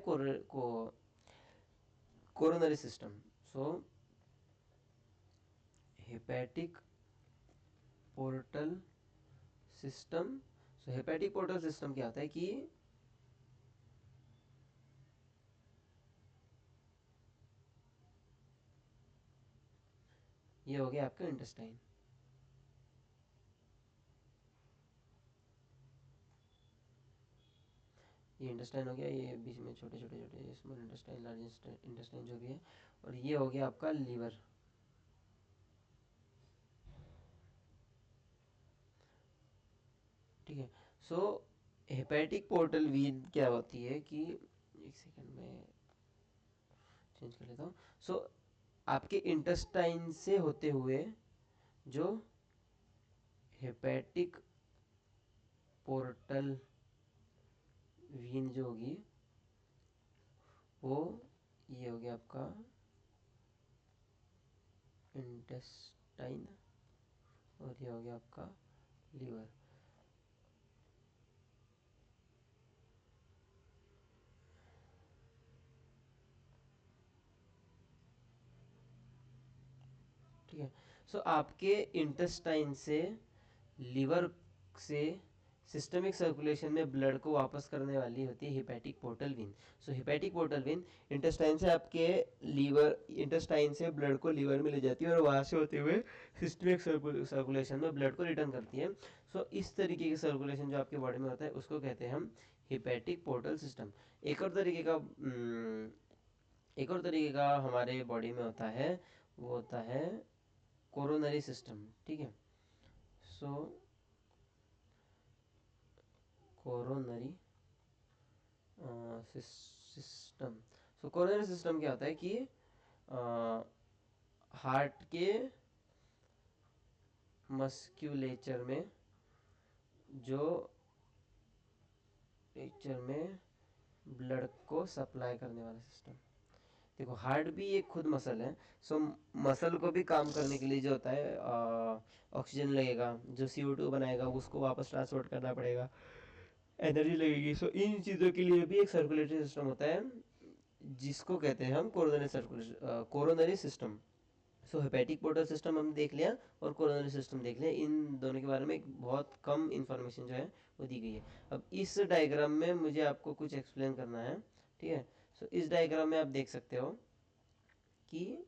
कोरोनरी सिस्टम। सो हेपेटिक पोर्टल सिस्टम। सो हेपेटिक पोर्टल सिस्टम क्या होता है कि ये हो गया आपका इंटेस्टाइन, ये इंटेस्टाइन हो गया, ये बीच में छोटे छोटे छोटे स्मॉल इंटेस्टाइन, लार्ज इंटेस्टाइन जो भी है, और ये हो गया आपका लीवर, ठीक है। सो हेपेटिक पोर्टल वीन क्या होती है कि, एक सेकंड में चेंज कर लेता हूँ। सो आपके इंटेस्टाइन से होते हुए जो हेपेटिक पोर्टल वीन जो होगी, वो ये हो गया आपका इंटेस्टाइन, और ये हो गया आपका लीवर, ठीक है। सो आपके इंटेस्टाइन से लीवर से सिस्टमिक सर्कुलेशन में ब्लड को वापस करने वाली होती है हिपैटिक पोर्टल वेन। सो हिपैटिक पोर्टल वेन इंटेस्टाइन से आपके लीवर, इंटेस्टाइन से ब्लड को लीवर में ले जाती है, और वहाँ से होते हुए सिस्टमिक सर्कुलेशन में ब्लड को रिटर्न करती है। सो इस तरीके की सर्कुलेशन जो आपके बॉडी में होता है, उसको कहते हैं हम हिपैटिक पोर्टल सिस्टम। एक और तरीके का एक और तरीके का हमारे बॉडी में होता है, वो होता है कोरोनरी सिस्टम, ठीक है। सो कोरोनरी सिस्टम। सो कोरोनरी सिस्टम क्या होता है कि हार्ट के मस्क्यूलेचर में जो लेक्चर में ब्लड को सप्लाई करने वाला सिस्टम। देखो हार्ट भी एक खुद मसल है। सो मसल को भी काम करने के लिए जो होता है ऑक्सीजन लगेगा, जो CO2 बनाएगा उसको वापस ट्रांसपोर्ट करना पड़ेगा, एनर्जी लगेगी। सो इन चीज़ों के लिए भी एक सर्कुलेटरी सिस्टम होता है, जिसको कहते हैं हम कोरोनरी सिस्टम। सो हेपेटिक पोर्टल सिस्टम हमने देख लिया, और कोरोनरी सिस्टम देख लिया। इन दोनों के बारे में एक बहुत कम इंफॉर्मेशन जो है वो दी गई है। अब इस डायग्राम में मुझे आपको कुछ एक्सप्लेन करना है, ठीक है। सो इस डायग्राम में आप देख सकते हो कि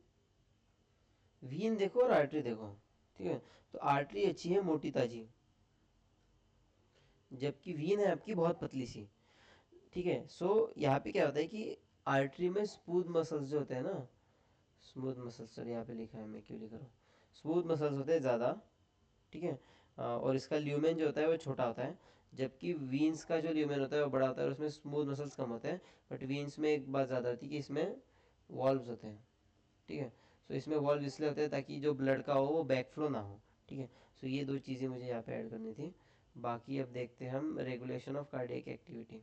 वीन देखो और आर्टरी देखो, ठीक है। तो आर्टरी अच्छी है, मोटी ताजी, जबकि वीन है आपकी बहुत पतली सी, ठीक है। सो यहाँ पे क्या होता है कि आर्टरी में स्मूथ मसल्स जो होते हैं ना, स्मूथ मसल्स, चलिए यहाँ पे लिखा है, मैं क्यों लिख रहा हूँ, स्मूथ मसल्स होते हैं ज़्यादा, ठीक है। और इसका ल्यूमेन जो होता है वो छोटा होता है, जबकि वीन्स का जो ल्यूमेन होता है वो बड़ा होता है, और उसमें स्मूथ मसल्स कम होते हैं। बट वीन्स में एक बात ज़्यादा होती है कि इसमें वॉल्व्स होते हैं, ठीक है। सो इसमें वॉल्व इसलिए होते हैं ताकि जो ब्लड का हो वो बैक फ्लो ना हो, ठीक है। सो ये दो चीज़ें मुझे यहाँ पे ऐड करनी थी। बाकी अब देखते हैं हम regulation of cardiac activity.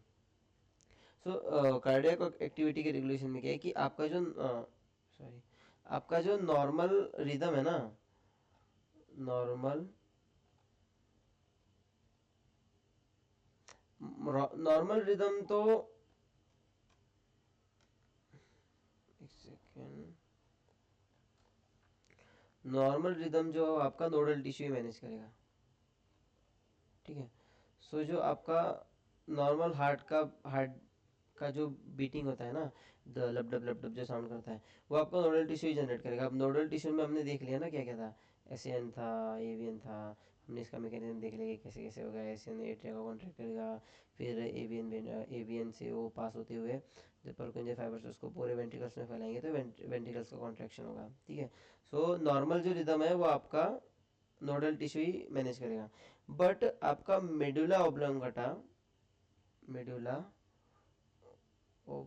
So cardiac activity के रेगुलेशन में क्या है कि आपका जो सॉरी आपका जो नॉर्मल रिदम है ना, नॉर्मल नॉर्मल रिदम तो एक सेकेंड, नॉर्मल रिदम जो आपका नोडल टिश्यू मैनेज करेगा, ठीक है। सो जो आपका नॉर्मल हार्ट का जो बीटिंग होता है ना, द लब डब लब डब जो साउंड करता है, वो आपका नोडल टिश्यू ही जनरेट करेगा। अब नोडल टिश्यू में हमने देख लिया ना क्या क्या था, एसियन था, एवियन था। हमने इसका मैकेनिज्म देख लिया कि कैसे कैसे होगा। एसियन एट्रिया को कॉन्ट्रैक्ट करेगा, फिर एवियन से वो पास होते हुए जब पल्कुंजर फाइबर्स उसको पूरे वेंट्रिकल्स में फैलाएंगे तो वेंट्रिकल्स का कॉन्ट्रैक्शन होगा, ठीक है। सो नॉर्मल जो रिदम है वो आपका नोडल टिश्यू ही मैनेज करेगा। बट आपका मेडुला ऑब्लोंगेटा, मेडुला ओ,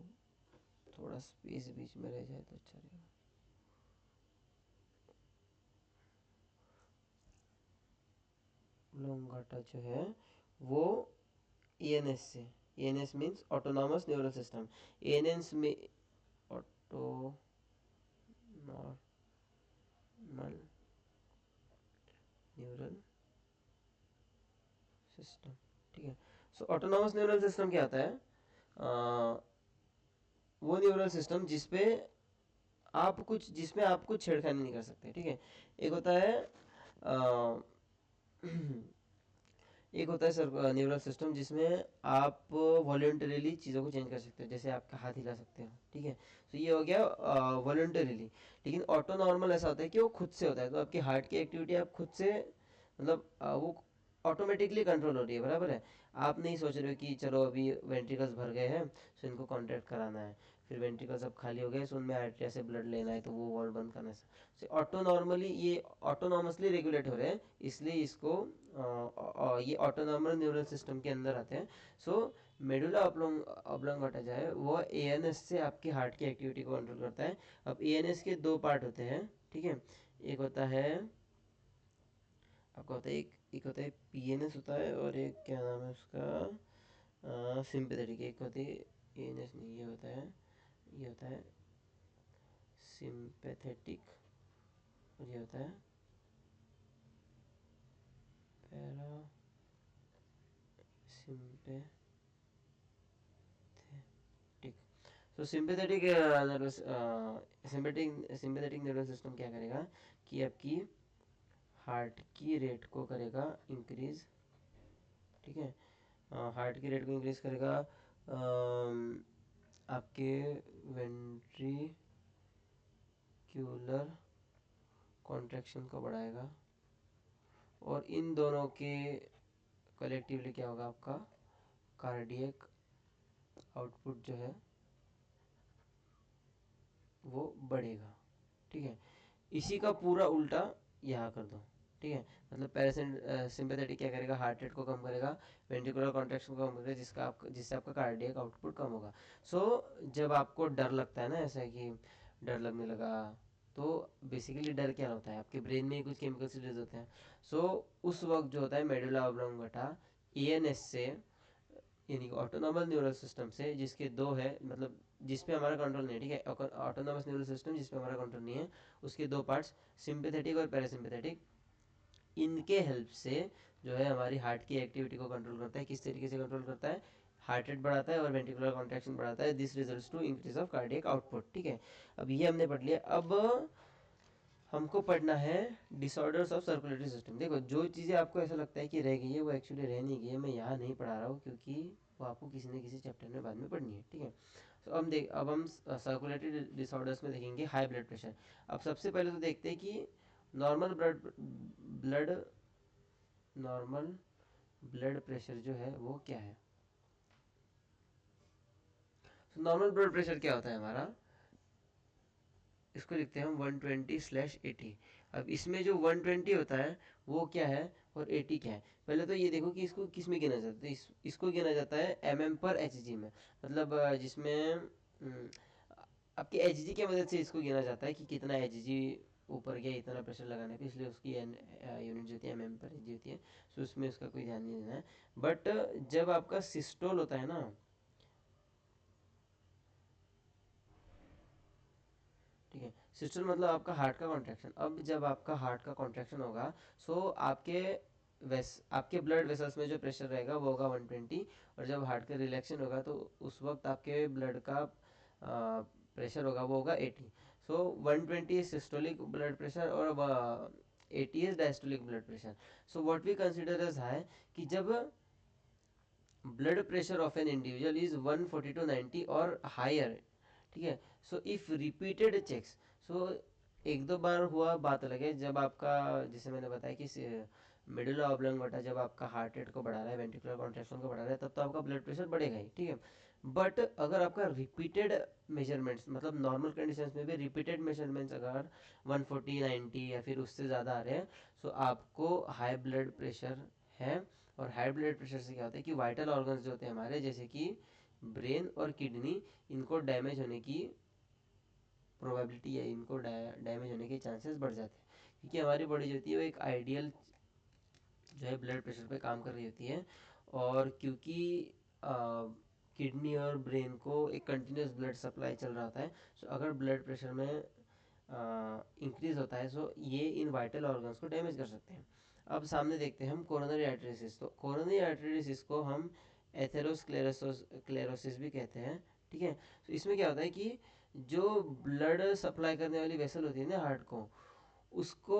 थोड़ा स्पेस बीच में रह जाए तो अच्छा रहेगा। ऑब्लोंगेटा जो है वो एएनएस से, ANS means autonomous neural system, ANS में ऑटोनॉमल न्यूरल सिस्टम, ठीक है। सो ऑटोनॉमस न्यूरल सिस्टम क्या होता है? वो न्यूरल सिस्टम जिसमें आप कुछ छेड़खानी नहीं कर सकते, ठीक है। एक होता है अ, एक होता है सर न्यूरल सिस्टम जिसमें आप वॉलेंटरीली चीज़ों को चेंज कर सकते हो, जैसे आपका हाथ हिला सकते हो, ठीक है। तो ये हो गया वॉलेंटरीली। लेकिन ऑटो नॉर्मल ऐसा होता है कि वो खुद से होता है, तो आपकी हार्ट की एक्टिविटी आप खुद से, मतलब वो ऑटोमेटिकली कंट्रोल हो रही है, बराबर है। आप नहीं सोच रहे हो कि चलो अभी वेंट्रिकल्स भर गए हैं सो इनको कॉन्ट्रैक्ट कराना है, फिर वेंट्रिकल्स अब खाली हो गए सो उनमें आर्टरिया से ब्लड लेना है तो वो वॉल्व बंद करना है। ऑटो नॉर्मली ये ऑटोनॉमसली रेगुलेट हो रहे हैं, इसलिए इसको ये ऑटोनॉमल न्यूरल सिस्टम के अंदर आते हैं। सो मेडुला ऑब्लोंगेटा जो है वो एएनएस से आपकी हार्ट की एक्टिविटी को कंट्रोल करता है। अब एएनएस के दो पार्ट होते हैं, ठीक है। एक होता है आपका होता है एक होता है पीएनएस होता है, और एक क्या नाम है उसका, सिंपैथेटिक। एक होती है एएनएस नहीं, ये होता है सिंपैथेटिक, और ये होता है पैरा सिंपैथेटिक। तो सिंपैथेटिक नर्वस सिस्टम क्या करेगा कि आपकी हार्ट की रेट को करेगा इंक्रीज, ठीक है। हार्ट की रेट को इंक्रीज करेगा, आपके वेंट्रिक्यूलर कॉन्ट्रैक्शन को बढ़ाएगा, और इन दोनों के कलेक्टिवली क्या होगा, आपका कार्डियक आउटपुट जो है वो बढ़ेगा, ठीक है। इसी का पूरा उल्टा यहाँ कर दो, ठीक है। मतलब पैरासिम्पैथेटिक क्या करेगा, हार्ट रेट को कम करेगा, वेंट्रिकुलर कॉन्ट्रैक्शन को कम करेगा, जिससे आपका कार्डियक आउटपुट कम होगा। सो जब आपको डर लगता है ना, ऐसा है कि डर लगने लगा, तो बेसिकली डर क्या होता है, आपके ब्रेन में कुछ केमिकल्स रिलीज होते हैं। सो उस वक्त जो होता है मेडुला ऑब्लोंगेटा एएनएस से, यानी कि ऑटोनॉमल न्यूरल सिस्टम से, जिसके दो है, मतलब जिस पे हमारा कंट्रोल नहीं है, ठीक है। ऑटोनॉमस न्यूरल सिस्टम जिस पे हमारा कंट्रोल नहीं है, उसके दो पार्ट्स सिंपैथेटिक और पैरासिम्पैथेटिक, इनके हेल्प से जो है हमारी हार्ट की एक्टिविटी को कंट्रोल करता है। किस तरीके से कंट्रोल करता है, हार्ट रेट बढ़ाता है और वेंट्रिकुलर कॉन्ट्रैक्शन बढ़ाता है। This results to increase of cardiac output, ठीक है। अब ये हमने पढ़ लिया। अब हमको पढ़ना है डिसऑर्डर्स ऑफ सर्कुलेटरी सिस्टम। देखो जो चीज़ें आपको ऐसा लगता है कि रह गई है वो एक्चुअली रह नहीं गई है, मैं यहाँ नहीं पढ़ा रहा हूँ क्योंकि वो आपको किसी न किसी चैप्टर में बाद में पढ़नी है, ठीक है। तो अब हम सर्कुलेटरी डिसऑर्डर्स में देखेंगे हाई ब्लड प्रेशर। अब सबसे पहले तो देखते हैं कि normal blood normal blood pressure जो है वो क्या है। तो नॉर्मल ब्लड प्रेशर क्या होता है हमारा, इसको लिखते हैं हम 120/80। अब इसमें जो 120 होता है वो क्या है और 80 क्या है। पहले तो ये देखो कि इसको किस में गिना जाता है। इसको गिना जाता है mm/hg में। मतलब जिसमें आपकी एच की मदद से इसको गिना जाता है कि कितना एच ऊपर गया, इतना प्रेशर लगाने पे, इसलिए उसकी यूनिट जो होती है mm पर एच होती है। सो उसमें उसका कोई ध्यान नहीं देना है। बट जब आपका सिस्टोल होता है ना, ठीक है, सिस्टोल मतलब आपका हार्ट का कॉन्ट्रैक्शन। अब जब आपका हार्ट का कॉन्ट्रैक्शन होगा, सो आपके ब्लड वेसल्स में जो प्रेशर रहेगा वो होगा 120, और जब हार्ट का रिलैक्शन होगा तो उस वक्त आपके ब्लड का प्रेशर होगा वो होगा 80। सो 120 सिस्टोलिक ब्लड प्रेशर और 80 is diastolic blood pressure. So what we consider as high, कि जब blood pressure of an individual is 140 to 90 और हायर, ठीक है, so if repeated checks, so एक दो बार हुआ बात अलग है, जब आपका, जैसे मैंने बताया कि मिडिल ऑब्लंगोटा जब आपका हार्ट रेट को बढ़ा रहा है, वेंट्रिकुलर कॉन्ट्रैक्शन को बढ़ा रहा है, तब तो आपका ब्लड प्रेशर बढ़ेगा ही, ठीक है। बट अगर आपका रिपीटेड मेजरमेंट्स, मतलब नॉर्मल कंडीशंस में भी रिपीटेड मेजरमेंट्स अगर 140 90 या फिर उससे ज़्यादा आ रहे हैं, सो आपको हाई ब्लड प्रेशर है। और हाई ब्लड प्रेशर से क्या होता है कि वाइटल ऑर्गन्स जो होते हैं हमारे, जैसे कि ब्रेन और किडनी, इनको डैमेज होने की प्रोबेबिलिटी है, इनको डैमेज होने के चांसेस बढ़ जाते हैं, क्योंकि हमारी बॉडी जो होती है वो एक आइडियल जो है ब्लड प्रेशर पे काम कर रही होती है। और क्योंकि किडनी और ब्रेन को एक कंटिन्यूस ब्लड सप्लाई चल रहा होता है, सो अगर ब्लड प्रेशर में इंक्रीज होता है, सो ये इन वाइटल ऑर्गन्स को डैमेज कर सकते हैं। अब सामने देखते हैं हम कोरोनरी आर्टरी डिसीज। तो कोरोनरी आर्टरी डिसीज को हम एथेरोस्क्लेरोसिस भी कहते हैं, ठीक है। तो इसमें क्या होता है कि जो ब्लड सप्लाई करने वाली वेसल होती है ना हार्ट को, उसको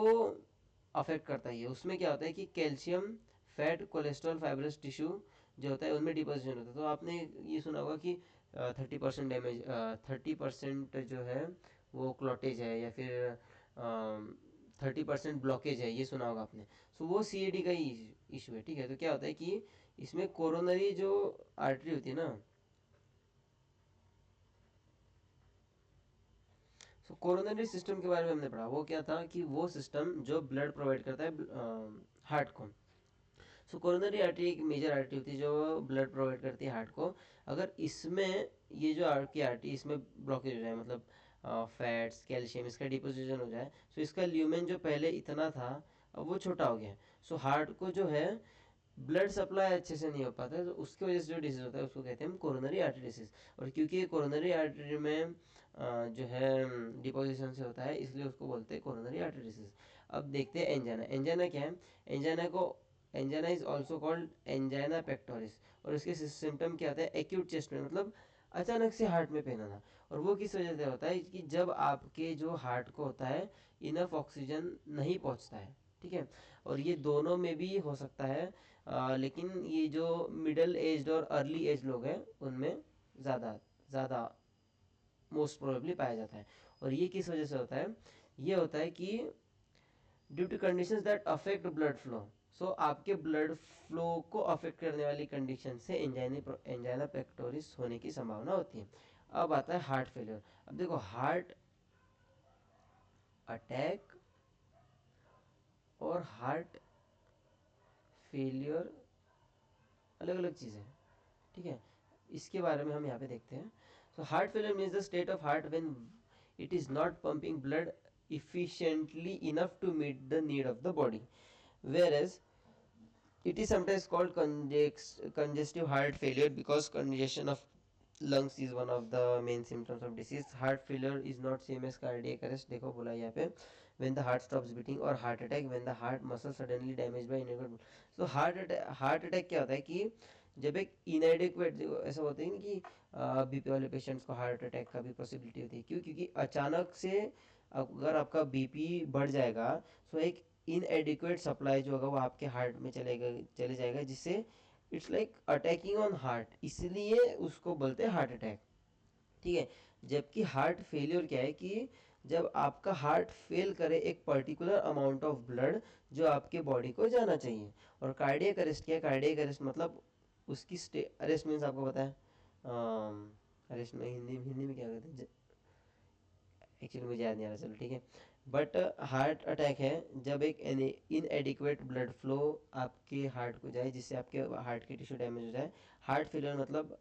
अफेक्ट करता है। उसमें क्या होता है कि calcium, fat, cholesterol, fibrous tissue जो होता है उनमें डिपोजिशन होता है। तो आपने ये सुना होगा कि 30% डैमेज, 30% जो है वो क्लॉटेज है, या फिर 30% ब्लॉकेज है, ये सुना होगा आपने। सो वो CAD का ही इशू है, ठीक है। तो क्या होता है कि इसमें कोरोनरी जो आर्टरी होती है ना, सो कोरोनरी सिस्टम के बारे में हमने पढ़ा, वो क्या था कि वो सिस्टम जो ब्लड प्रोवाइड करता है हार्ट को। सो कोरोनरी आर्टरी एक मेजर आर्टरी होती है जो ब्लड प्रोवाइड करती है हार्ट को। अगर इसमें ये जो आपकी आर्टरी, इसमें ब्लॉकेज हो जाए, मतलब फैट्स, कैल्शियम, इसका डिपोजिशन हो जाए, सो इसका ल्यूमेन जो पहले इतना था अब वो छोटा हो गया। सो हार्ट को जो है ब्लड सप्लाई अच्छे से नहीं हो पाता है, तो उसकी वजह से जो डिसीज होता है उसको कहते हैं हम कोरोनरी आर्टरी डिसीज। और क्योंकि कोरोनरी आर्टरी में जो है डिपोजिशन से होता है, इसलिए उसको बोलते हैं कोरोनरी आर्टरी डिसीज। अब देखते हैं एंजाइना। एंजाइना क्या है? एंजाइना को, angina is also called angina pectoris. और इसके सिम्टम क्या होता है? एक्यूट चेस्ट में, मतलब अचानक से हार्ट में पेन आना। और वो किस वजह से होता है कि जब आपके जो हार्ट को होता है इनफ ऑक्सीजन नहीं पहुंचता है, ठीक है। और ये दोनों में भी हो सकता है, लेकिन ये जो मिडल एज और अर्ली एज लोग हैं उनमें ज़्यादा ज़्यादा मोस्ट प्रोबेबली पाया जाता है। और ये किस वजह से होता है? ये होता है कि due to conditions that affect blood flow. So आपके ब्लड फ्लो को अफेक्ट करने वाली कंडीशन से एंजाइना पेक्टोरिस होने की संभावना होती है। अब आता है हार्ट फेलियर। अब देखो, हार्ट अटैक और हार्ट फेलियर अलग अलग चीज़ें हैं, ठीक है। इसके बारे में हम यहाँ पे देखते हैं। So heart failure means the state of heart when it is not pumping blood efficiently enough to meet the need of the body, whereas it is sometimes called congestive heart failure because congestion of lungs is one of the main symptoms of disease. Heart failure is not same as cardiac arrest, देखो बोला यहाँ पे, when the heart stops beating, or heart attack when the heart muscle suddenly damaged by inadequate. So heart attack क्या होता है कि जब एक inadequate, ऐसा होता है ना कि बीपी वाले पेशेंट्स को हार्ट अटैक का भी पॉसिबिलिटी होती है। क्यों? क्योंकि अचानक से अगर आपका बीपी बढ़ जाएगा, तो एक इनएडिक्वेट सप्लाई जो होगा वो आपके हार्ट में चले जाएगा, जिससे it's like attacking on heart, इसलिए उसको बोलते हैं हार्ट अटैक, ठीक है। जबकि हार्ट फेलियर क्या है कि जब आपका हार्ट फेल करे एक पर्टिकुलर अमाउंट ऑफ ब्लड जो आपके बॉडी को जाना चाहिए। और कार्डियक अरेस्ट क्या है? कार्डियक अरेस्ट मतलब उसकी अरेस्ट मीन्स आपको पता है, अरेस्ट में हिंदी में क्या कहते हैं, एक्चुअली मुझे याद नहीं आ रहा, चलो ठीक है। बट हार्ट अटैक है जब एक इनएडिक्वेट ब्लड फ्लो आपके हार्ट को जाए, जिससे आपके हार्ट के टिश्यू डैमेज हो जाए। हार्ट फेलियर मतलब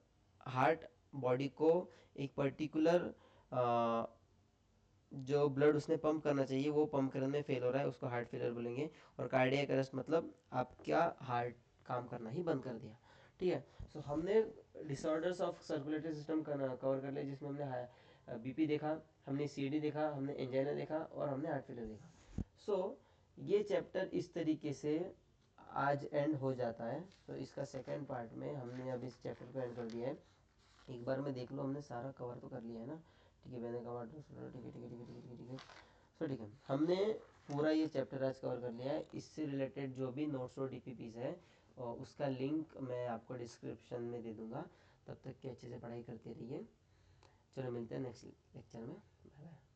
हार्ट बॉडी को एक पर्टिकुलर जो ब्लड उसने पंप करना चाहिए वो पंप करने में फेल हो रहा है, उसको हार्ट फेलियर बोलेंगे। और कार्डियक अरेस्ट मतलब आपका हार्ट काम करना ही बंद कर दिया। ठीक है, सो हमने disorders of circulatory system cover कर लिया, जिसमें हमने बीपी देखा, हमने सीडी देखा, हमने एंजाइना देखा और हमने हार्ट फेलियर देखा। सो ये चैप्टर इस तरीके से आज एंड हो जाता है। तो इसका सेकेंड पार्ट में हमने अब इस चैप्टर को एंड कर दिया है। एक बार में देख लो हमने सारा कवर तो कर लिया है ना। ठीक है, मैंने कवर, ठीक है ठीक है ठीक है ठीक है ठीक है। सो ठीक है, हमने पूरा ये चैप्टर आज कवर कर लिया है। इससे रिलेटेड जो भी नोट्स और डीपीपीज है और उसका लिंक मैं आपको डिस्क्रिप्शन में दे दूंगा। तब तक के अच्छे से पढ़ाई करते रहिए। चलो मिलते हैं नेक्स्ट लेक्चर में। Bye bye.